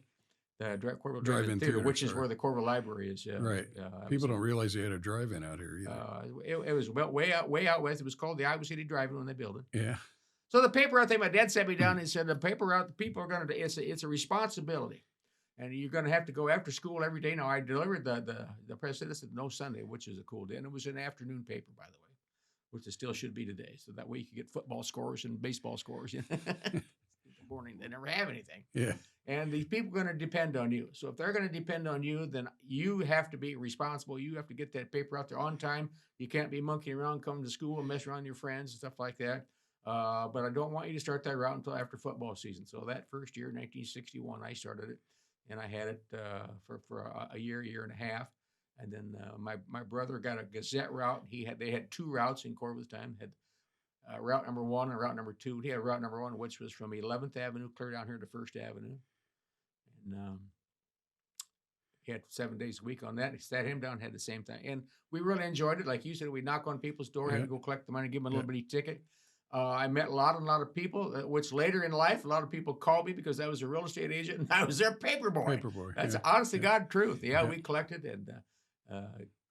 the Coralville Drive-in Theater, which sorry. is where the Coralville Library is. Yeah. Right. People don't realize they had a drive-in out here either. It was way out west. It was called the Iowa City Drive-In when they built it. Yeah. So the paper route thing, my dad sat me down and said, the paper route, the people are going to, it's a responsibility. And you're going to have to go after school every day. Now, I delivered the press citizen no Sunday, which is a cool day. And it was an afternoon paper, by the way, which it still should be today. So that way you can get football scores and baseball scores. Morning, they never have anything. Yeah. And these people are going to depend on you. So if they're going to depend on you, then you have to be responsible. You have to get that paper out there on time. You can't be monkeying around, coming to school and messing around with your friends and stuff like that. But I don't want you to start that route until after football season. So that first year, 1961, I started it, and I had it for a year and a half. And then my brother got a Gazette route. They had 2 routes in Coralville time. Had route number 1 and route number 2. He had route number 1, which was from 11th Avenue clear down here to 1st Avenue. And he had 7 days a week on that. He sat him down, had the same thing. And we really enjoyed it. Like you said, we knock on people's door, had to go collect the money, give them a little bitty ticket. I met a lot of people, which later in life, a lot of people called me because I was a real estate agent and I was their paper boy. That's honestly God truth. Yeah, we collected and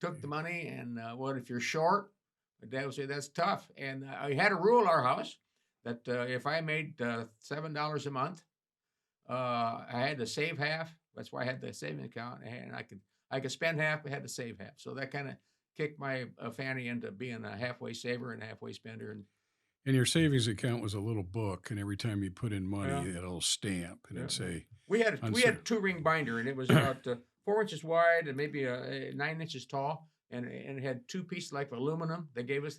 took the money. And if you're short, my dad would say, that's tough. And I had a rule in our house that if I made $7 a month, I had to save half. That's why I had the savings account. And I could spend half, but had to save half. So that kind of kicked my fanny into being a halfway saver and a halfway spender. And your savings account was a little book, and every time you put in money, you had a little stamp, and it'd say... We had a 2-ring binder, and it was about 4 inches wide and maybe 9 inches tall. And it had 2 pieces like aluminum. They gave us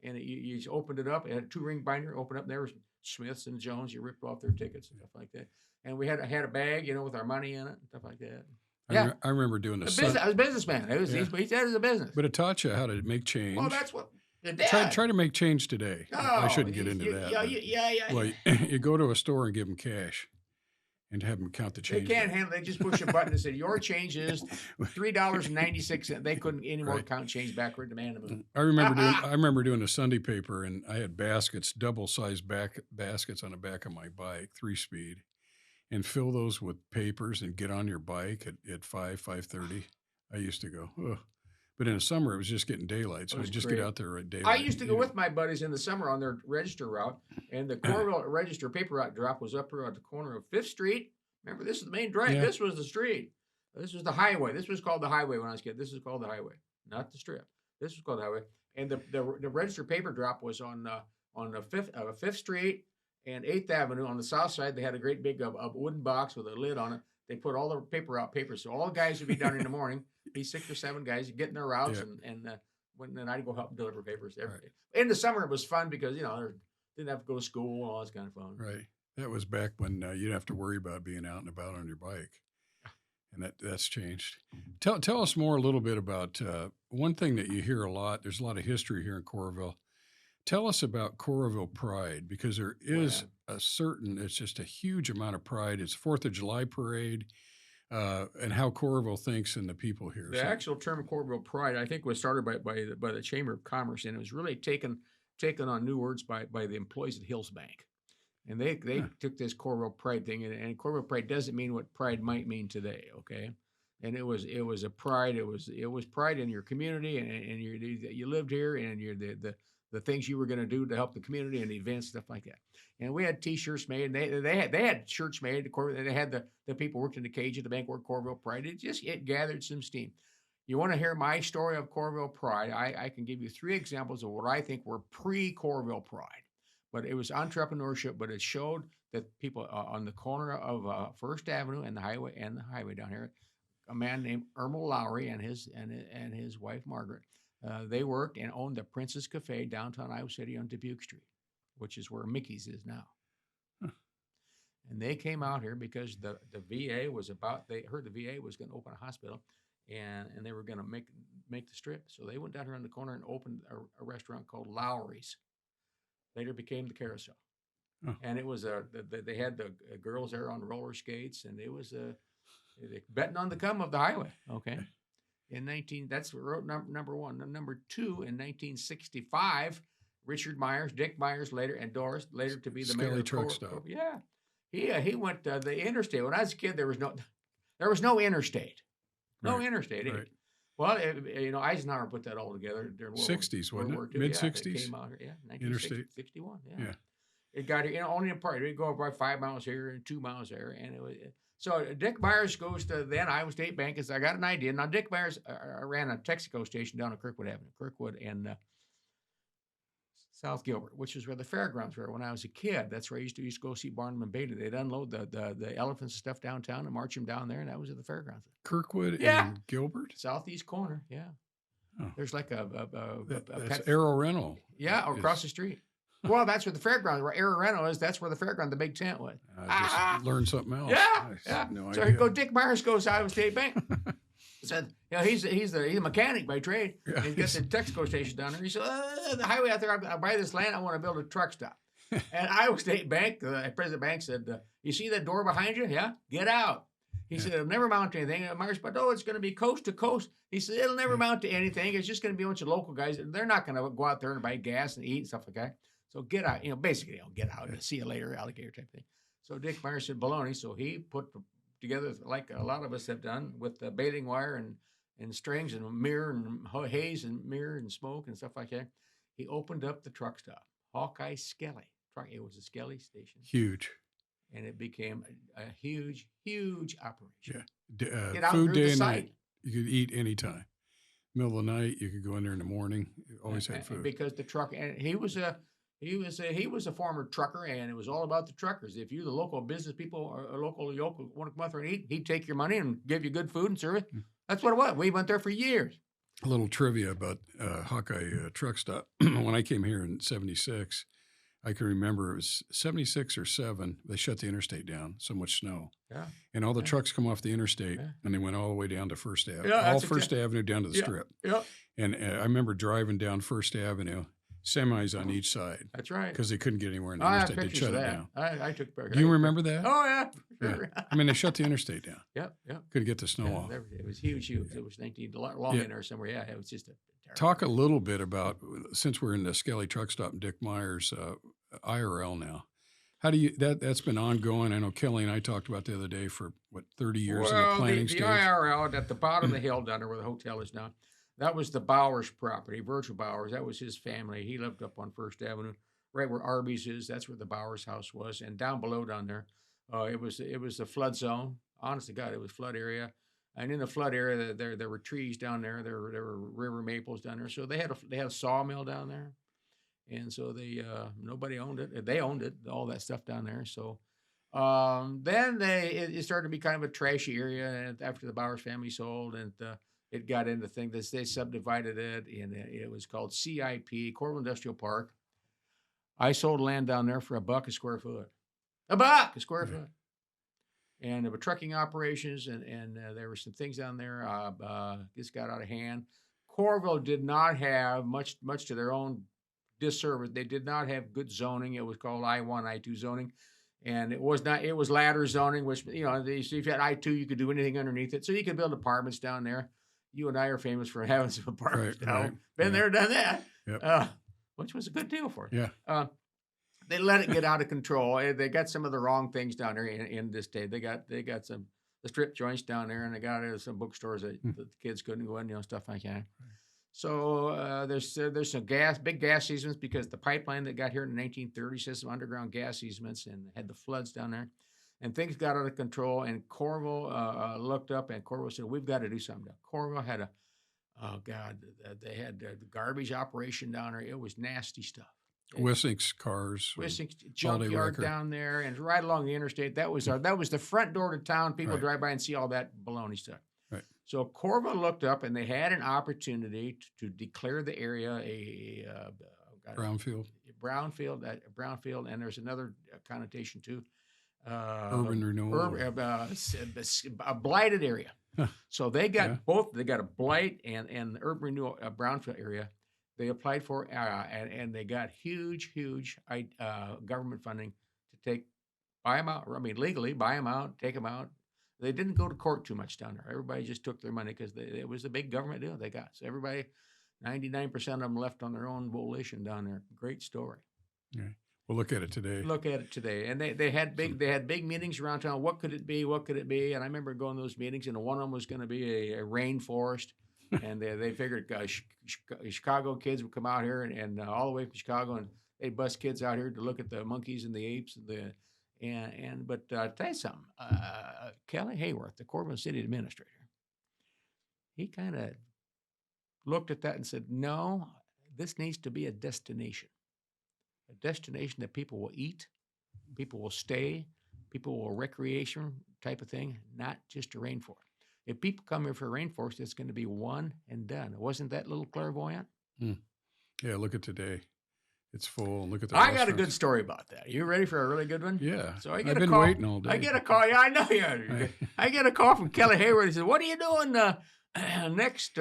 and you opened it up. It had a 2-ring binder. Opened up, and there was Smiths and Jones. You ripped off their tickets and stuff like that. And we had a bag, with our money in it and stuff like that. Yeah, I remember doing I was a businessman. He said it was a business. But it taught you how to make change. Well, that's what. Try to make change today. I shouldn't get into that. Yeah. Well, you go to a store and give them cash. And have them count the change. They can't handle it. They just push a button and say, your change is $3.96. They couldn't anymore count change backward, demand them. I remember doing a Sunday paper, and I had baskets, double-sized baskets on the back of my bike, 3-speed, and fill those with papers and get on your bike at 5:30. I used to go, ugh. But in the summer, it was just getting daylight, so I'd just get out there at daylight. I used to go with my buddies in the summer on their register route, and the Coralville register paper route drop was up here at the corner of 5th Street. Remember, this is the main drive. Yeah. This was the street. This was the highway. This was called the highway when I was a kid. This is called the highway, not the strip. This was called the highway. And the register paper drop was on the 5th Street and 8th Avenue on the south side. They had a great big wooden box with a lid on it. They put all the papers. So all the guys would be down in the morning, be 6 or 7 guys, getting their routes, and then I'd go help them deliver papers every day. In the summer, it was fun because, didn't have to go to school and all this kind of fun. Right. That was back when you didn't have to worry about being out and about on your bike. And that's changed. Tell us more a little bit about one thing that you hear a lot. There's a lot of history here in Coralville. Tell us about Coralville pride because there is it's just a huge amount of pride. It's 4th of July parade, and how Coralville thinks and the people here. The actual term Coralville pride, I think, was started by the Chamber of Commerce, and it was really taken on new words by the employees at Hills Bank. And they took this Coralville pride thing, and Coralville pride doesn't mean what pride might mean today, okay? And it was a pride. It was pride in your community, and you lived here, and you're the things you were going to do to help the community and the events, stuff like that. And we had T-shirts made, and they had shirts made. They had the people worked in the cage at the bank word Coralville pride. It gathered some steam. You want to hear my story of Coralville pride? I can give you 3 examples of what I think were pre-Coralville pride. But it was entrepreneurship, but it showed that people on the corner of First Avenue and the highway down here, a man named Ermal Lowry and his wife Margaret, they worked and owned the Princess Cafe downtown Iowa City on Dubuque Street, which is where Mickey's is now. Huh. And they came out here because the VA they heard the VA was going to open a hospital, and they were going to make the strip. So they went down here on the corner and opened a restaurant called Lowry's. Later became the Carousel. Oh. And it was they had the girls there on roller skates, and it was betting on the come of the highway. Okay, that's number 1. Number 2, in 1965, Richard Myers, Dick Myers later endorsed to be the mayor of truck stop. Yeah, he went the interstate. When I was a kid, there was no interstate, interstate. Right. Well, Eisenhower put that all together during 60s, wasn't it? Mid-60s? It came out here, 1961, yeah. It got here, only in part. It would go about 5 miles here and 2 miles there. And it was, so Dick Myers goes to then Iowa State Bank, because I got an idea. Now, Dick Myers ran a Texaco station down on Kirkwood Avenue, Kirkwood and South Gilbert, which is where the fairgrounds were when I was a kid. That's where I used to go see Barnum and Bailey. They'd unload the elephants and stuff downtown and march them down there, and that was at the fairgrounds. Kirkwood and Gilbert? Southeast corner, yeah. Oh. There's like that's Arrow Rental. Yeah, across the street. Well, that's where the fairgrounds, where Arrow Rental is. That's where the fairground, the big tent was. I just learned something else. Yeah. No so idea. Dick Myers goes to Iowa State Bank. Said, he's a mechanic by trade. Yeah, and he gets the Texaco station down there. He said, the highway out there, I buy this land, I want to build a truck stop. And Iowa State Bank, the president of the bank said, you see that door behind you? Yeah, get out. He said, it'll never amount to anything. And Myers, but it's going to be coast to coast. He said, it'll never amount to anything. It's just going to be a bunch of local guys. They're not going to go out there and buy gas and eat and stuff like that. So get out, basically, get out and see you later, alligator type thing. So Dick Myers said, baloney. So he put together, like a lot of us have done, with the baling wire and strings and a mirror and haze and mirror and smoke and stuff like that. He opened up the truck stop, Hawkeye Skelly. It was a Skelly station. Huge. And it became a huge, huge operation. Yeah. Food day and night. You could eat anytime. Middle of the night, you could go in there in the morning. You always had food. Because the truck, and he was a former trucker, and it was all about the truckers. If you, the local business people or local want to come out there and eat, he'd take your money and give you good food and service. That's what it was. We went there for years. A little trivia about Hawkeye truck stop. When I came here in 76, I can remember it was 76 or 7. They shut the interstate down. So much snow. Yeah. And all the trucks come off the interstate, and they went all the way down to First Avenue. Yeah, First Avenue down to the Strip. Yeah. And I remember driving down First Avenue, semis on each side. That's right. Because they couldn't get anywhere in the interstate. They'd shut it down. I took pictures. Do you remember that? Oh, yeah. Sure. Yeah. I mean, they shut the interstate down. Yep. Couldn't get the snow off. It was huge. It was 19 long in there somewhere. Yeah, it was just a terrible. Talk a little bit about, since we're in the Skelly truck stop and Dick Myers, IRL now. How do you, that's been ongoing. I know Kelly and I talked about the other day for 30 years in the planning stage. The IRL at the bottom of the hill down there where the hotel is now, that was the Bowers property, Virgil Bowers. That was his family. He lived up on First Avenue, right where Arby's is. That's where the Bowers house was. And down below down there, it was the flood zone. Honest to God, it was flood area. And in the flood area, there were trees down there. There were river maples down there. So they had a sawmill down there. And so nobody owned it. They owned it, all that stuff down there. So then it started to be kind of a trashy area after the Bowers family sold, and it got into things. They subdivided it, and it was called CIP, Coralville Industrial Park. I sold land down there for $1 a square foot. $1 a square foot. And there were trucking operations, and there were some things down there. This got out of hand. Coralville did not have much to their own disservice. They did not have good zoning. It was called I-1, I-2 zoning. And it was ladder zoning, which, so if you had I-2, you could do anything underneath it. So you could build apartments down there. You and I are famous for having some apartments down. Right. Been there, done that. Yep. Which was a good deal for it. Yeah. They let it get out of control. They got some of the wrong things down there in this day. They got some the strip joints down there, and they got some bookstores that the kids couldn't go in, stuff like that. So there's some big gas easements, because the pipeline that got here in the 1930s has some underground gas easements and had the floods down there, and things got out of control. And Coralville looked up, and Coralville said, "We've got to do something." Coralville had they had the garbage operation down there. It was nasty stuff. Wissinck's cars. Wissinck's junkyard down there, and right along the interstate. That was the front door to town. People drive by and see all that baloney stuff. Right. So Coralville looked up, and they had an opportunity to declare the area a Brownfield. Brownfield, and there's another connotation too. Urban renewal. A blighted area. So they got both. They got a blight and the urban renewal brownfield area. They applied for and they got huge government funding to buy them out. I mean, legally buy them out, take them out. They didn't go to court too much down there. Everybody just took their money because it was a big government deal they got. So everybody, 99% of them left on their own volition down there. Great story. Yeah. Well, look at it today. And they had big meetings around town. What could it be? What could it be? And I remember going to those meetings, and one of them was going to be a rainforest. And they figured Chicago kids would come out here and all the way from Chicago, and they'd bus kids out here to look at the monkeys and the apes but I'll tell you something. Kelly Hayworth, the Coralville City Administrator, he kind of looked at that and said, "No, this needs to be a destination that people will eat, people will stay, people will recreation type of thing, not just a rainforest. If people come here for a rainforest, it's going to be one and done." Wasn't that a little clairvoyant? Yeah, look at today. It's full. Look at the I got a good story about that. You ready for a really good one? Yeah. So I've been waiting all day. I get a call. Yeah, I know you are. I get a call from Kelly Hayward. He said, "What are you doing next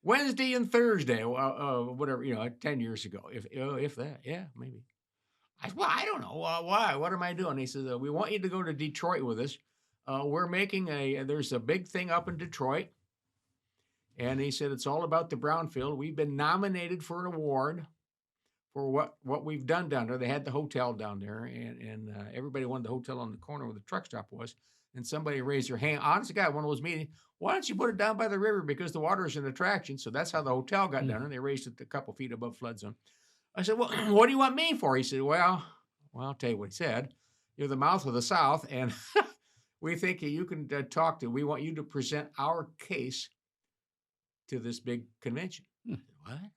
Wednesday and Thursday?" Whatever, 10 years ago. If that, yeah, maybe. I said, "Well, I don't know. Why? What am I doing?" He says, "We want you to go to Detroit with us. We're making there's a big thing up in Detroit." And he said, "It's all about the brownfield. We've been nominated for an award for what we've done down there." They had the hotel down there, and everybody wanted the hotel on the corner where the truck stop was. And somebody raised their hand. Honest to God, one of those meetings, "Why don't you put it down by the river, because the water is an attraction?" So that's how the hotel got down there. They raised it a couple feet above flood zone. I said, "Well, what do you want me for?" He said, well, I'll tell you what he said. "You're the mouth of the South, and we think you can we want you to present our case to this big convention." I said, "What?"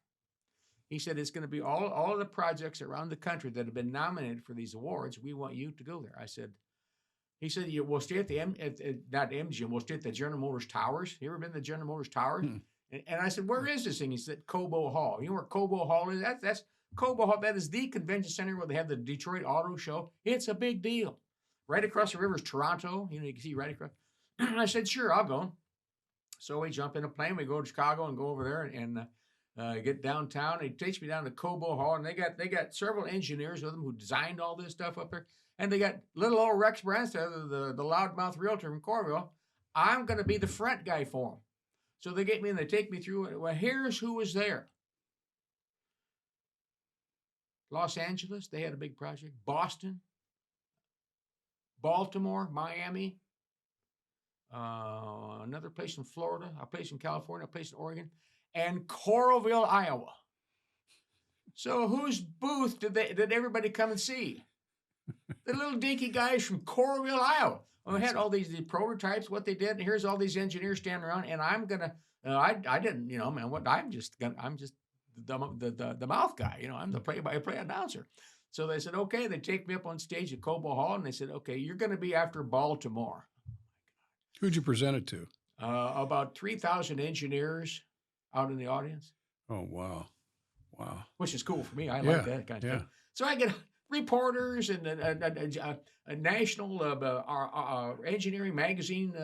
He said, "It's going to be all of the projects around the country that have been nominated for these awards. We want you to go there." He said, "We'll stay at the not MGM. We'll stay at the General Motors Towers. You ever been to the General Motors Towers?" And I said, "Where is this thing?" He said, "Cobo Hall." You know where Cobo Hall is? That's Cobo Hall. That is the convention center where they have the Detroit Auto Show. It's a big deal. Right across the river is Toronto. You can see right across. I said, "Sure, I'll go." So we jump in a plane. We go to Chicago and go over there and get downtown. He takes me down to Cobo Hall, and they got several engineers with them who designed all this stuff up there. And they got little old Rex Brandstatter, the loudmouth realtor from Coralville. I'm going to be the front guy for them. So they get me and they take me through it. Well, here's who was there. Los Angeles, they had a big project. Boston, Baltimore, Miami, another place in Florida, a place in California, a place in Oregon, and Coralville, Iowa. So whose booth did everybody come and see? The little dinky guys from Coralville, Iowa. We had all these prototypes, what they did, and here's all these engineers standing around, and I'm gonna, I didn't, I'm just the mouth guy, I'm the play-by-play announcer. So they said, okay, they take me up on stage at Cobo Hall, and they said, okay, you're going to be after Baltimore. Who'd you present it to? About 3,000 engineers out in the audience. Oh, wow. Wow. Which is cool for me. I like that kind of thing. So I get reporters and a national engineering magazine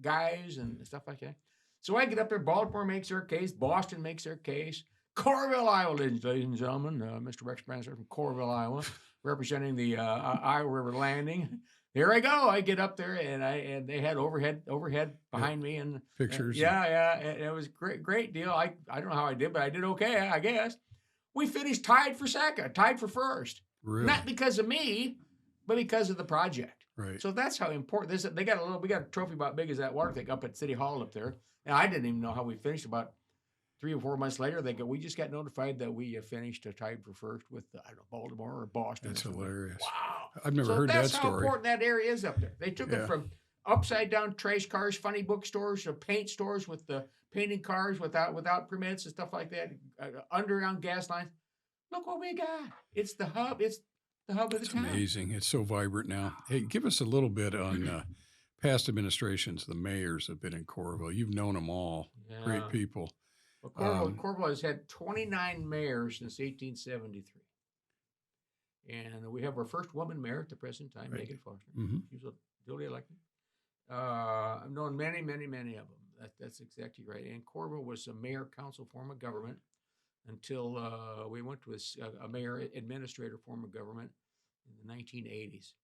guys and stuff like that. So I get up there. Baltimore makes their case. Boston makes their case. Coralville, Iowa, ladies and gentlemen. Mr. Rex Brandstatter from Coralville, Iowa, representing the Iowa River Landing. Here I go. I get up there, and they had overhead behind me, and Pictures. yeah. It was great deal. I don't know how I did, but I did okay, I guess. We finished tied for second, tied for first. Really? Not because of me, but because of the project. Right. So that's how important this is. We got a trophy about big as that water thing up at City Hall up there. And I didn't even know how we finished. About 3 or 4 months later, we just got notified that we finished tied for first with, Baltimore or Boston. That's hilarious. Wow. I've never heard that story. That's how important that area is up there. They took it from upside down trash cars, funny bookstores, to paint stores with the painting cars without permits and stuff like that, underground gas lines. Look what we got. It's the hub. It's the hub of the town. It's amazing. It's so vibrant now. Hey, give us a little bit on past administrations. The mayors have been in Coralville. You've known them all. Yeah. Great people. Well, Coralville has had 29 mayors since 1873. And we have our first woman mayor at the present time, Right. Megan Foster. Mm-hmm. She was duly elected. I've known many of them. That's exactly right. And Coralville was a mayor council form of government until we went to a mayor administrator form of government in the 1980s.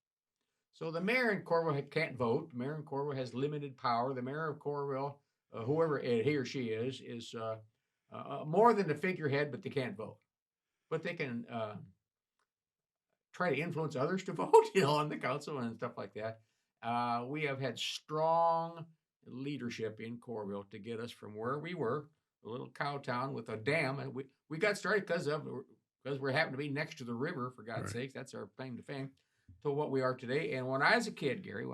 So the mayor in Coralville can't vote. The mayor in Coralville has limited power. The mayor of Coralville, whoever he or she is more than the figurehead, but they can't vote. But they can try to influence others to vote, on the council and stuff like that. We have had strong leadership in Coralville to get us from where we were, a little cow town with a dam, and we got started because we happen to be next to the river, for God's sakes. That's our claim to fame, to what we are today. And when I was a kid, Gary,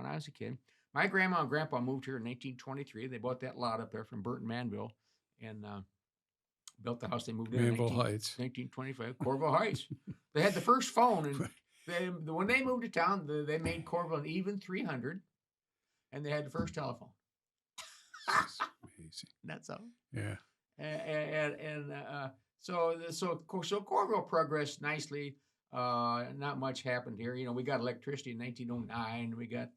my grandma and grandpa moved here in 1923. They bought that lot up there from Burton Manville and built the house they moved in Manville Heights. 1925, Coralville Heights. They had the first phone, and when they moved to town, they made Coralville an even 300, and they had the first telephone. That's amazing. That's all. Yeah. So Coralville progressed nicely. Not much happened here. We got electricity in 1909. We got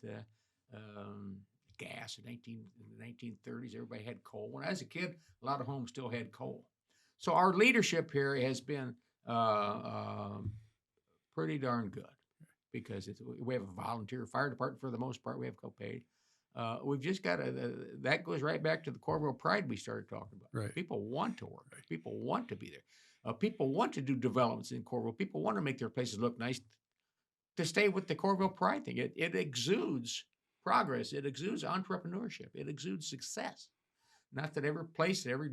gas in the 1930s. Everybody had coal. When I was a kid, a lot of homes still had coal. So our leadership here has been pretty darn good because we have a volunteer fire department for the most part. We have co-paid. We've just got that goes right back to the Coralville pride we started talking about. Right. People want to work. Right. People want to be there. People want to do developments in Coralville. People want to make their places look nice. To stay with the Coralville pride thing, it exudes progress. It exudes entrepreneurship. It exudes success. Not that every place, every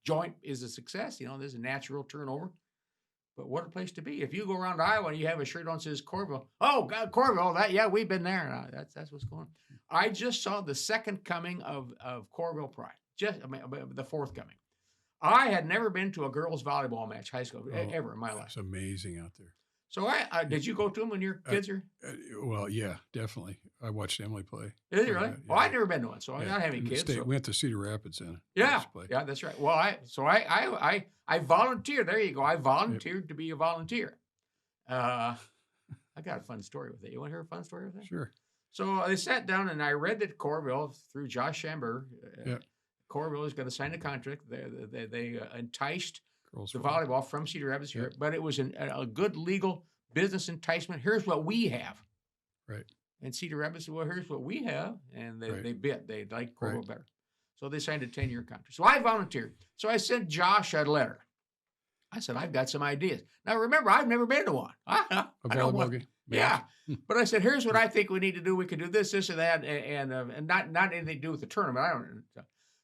joint is a success. There's a natural turnover. But what a place to be. If you go around Iowa and you have a shirt on that says Coralville, oh, God, Coralville, we've been there. That's what's going on. I just saw the second coming of Coralville Pride, the fourth coming. I had never been to a girls' volleyball match, high school, ever in my life. It's amazing out there. So did you go to them when your kids are? Well, yeah, definitely. I watched Emily play. Is it really? Well, I've never been to one, so I don't have any kids. We went to Cedar Rapids then. Yeah, that's right. Well, I volunteered. There you go. I volunteered to be a volunteer. I got a fun story with it. You want to hear a fun story with that? Sure. So I sat down and I read that Coralville through Josh Schamber. Coralville is going to sign a contract. They enticed the volleyball from Cedar Rapids here, but it was a good legal business enticement. Here's what we have. Right. And Cedar Rapids said, well, here's what we have. And they bit. They liked Coralville better. So they signed a 10-year contract. So I volunteered. So I sent Josh a letter. I said, I've got some ideas. Now, remember, I've never been to one. A volleyball game? Yeah. But I said, here's what I think we need to do. We could do this, this, or that, and not anything to do with the tournament.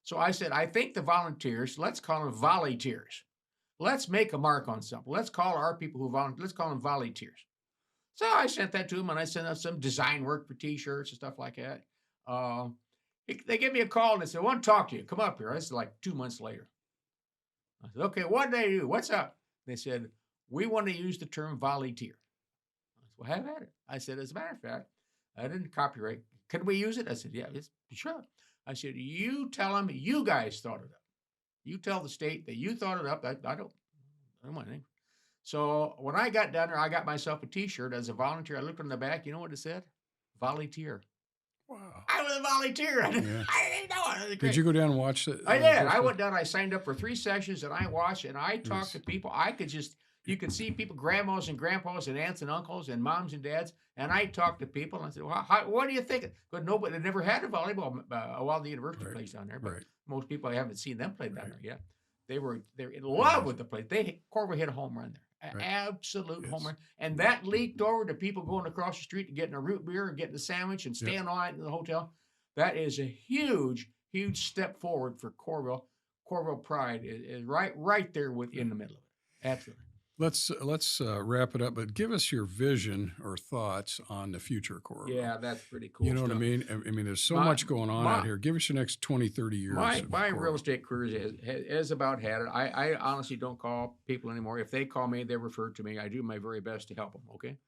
So I said, I think the volunteers, let's call them volunteers. Let's make a mark on something. Let's call our people who volunteer, let's call them volunteers. So I sent that to them, and I sent out some design work for T-shirts and stuff like that. They gave me a call, and they said, I want to talk to you. Come up here. This is like 2 months later. I said, okay, what did they do? What's up? They said, we want to use the term volunteer. I said, well, have at it. I said, as a matter of fact, I didn't copyright. Can we use it? I said, yeah, sure. I said, you tell them you guys thought it up. You tell the state that you thought it up. I don't want anything. So when I got down there, I got myself a T-shirt as a volunteer. I looked on the back. You know what it said? Volunteer. Wow. I was a volunteer. I didn't Yeah. know it. Did you go down and watch it? I did. I went down. I signed up for 3 sessions, and I watched, and I talked to Yes. people. You could see people, grandmas and grandpas, and aunts and uncles, and moms and dads, and I talked to people, and I said, well, what do you think? But nobody, they never had a volleyball. Well, the university Right. plays down there, but Right. most people, I haven't seen them play down Right. there yet. They're in love with the place. Coralville hit a home run there, an Right. absolute home Yes. run, and that leaked over to people going across the street to getting a root beer and getting a sandwich and Yep. staying all night in the hotel. That is a huge, huge step forward for Coralville. Coralville pride is right there within the middle of it. Absolutely. Let's wrap it up, but give us your vision or thoughts on the future of Coralville. Yeah, that's pretty cool. You know what I stuff. mean? I mean, there's so My- much going on my- out here. Give us your next 20, 30 years. My of real Coralville. estate career is about had it. I honestly don't call people anymore. If they call me, they refer to me. I do my very best to help them. Okay.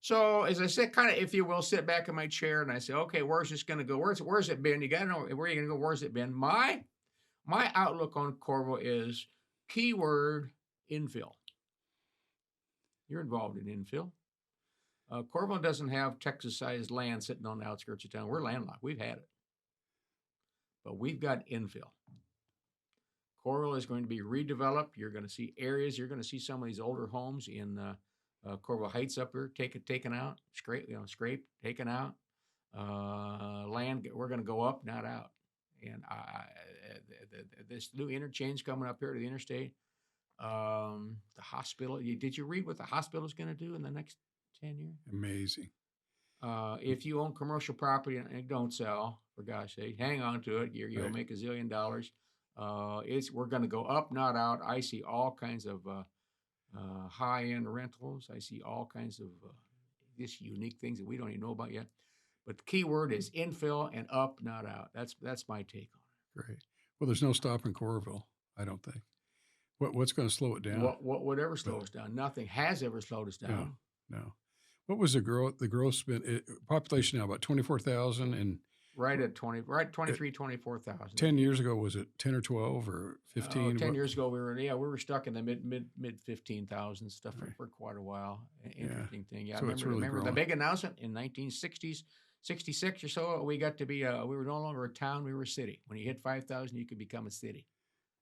So as I said, kind of, if you will, sit back in my chair and I say, okay, where's this going to go? Where's it been? You got to know where you're going to go. Where's it been? My outlook on Coralville is keyword infill. You're involved in infill. Coralville doesn't have Texas-sized land sitting on the outskirts of town. We're landlocked. We've had it. But we've got infill. Coralville is going to be redeveloped. You're going to see areas. You're going to see some of these older homes in Coralville Heights up here taken out, scraped, taken out. Land, we're going to go up, not out. And this new interchange coming up here to the interstate. The hospital. Did you read what the hospital is going to do in the next 10 years? Amazing. If you own commercial property and don't sell, for gosh sake, hang on to it. You'll Right. make $1 zillion. We're going to go up, not out. I see all kinds of high-end rentals. I see all kinds of just unique things that we don't even know about yet. But the key word is infill and up, not out. That's my take on Great. Well, there's no stopping Coralville, I don't think. What's going to slow it it. down? What would ever slow us down? Nothing has ever slowed us down. No. What was the growth? The growth's been population now about 24,000, and Right at 24,000. 10 years ago was it 10 or 12 or 15? 10 years ago, we were stuck in the mid 15,000 stuff Right. for quite a while. Yeah. Interesting thing. Yeah, So it's really remember the growing. big announcement in 1960s, 66 or so. We got to be we were no longer a town, we were a city. When you hit 5,000, you could become a city.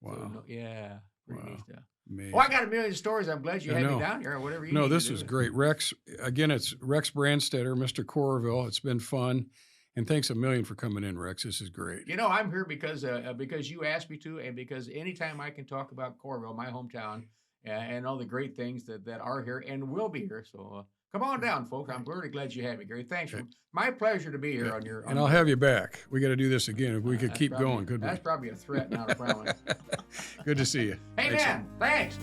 Wow. So, yeah, pretty neat Wow. stuff. Amazing. Well, I got a million stories. I'm glad you I had know. me down here or whatever you No, need to this do. was great. Rex, again, it's Rex Brandstatter, Mr. Coralville. It's been fun. And thanks a million for coming in, Rex. This is great. You know, I'm here because you asked me to, and because anytime I can talk about Coralville, my hometown, and all the great things that are here and will be here. So come on down, folks. I'm really glad you had me, Gary. Thanks. Okay. My pleasure to be here Yeah. on your. And I'll have you back. We got to do this again. If we could That's keep probably- going, could we? That's probably a threat, not a promise. Good to see you. Hey, Thanks. man. Thanks.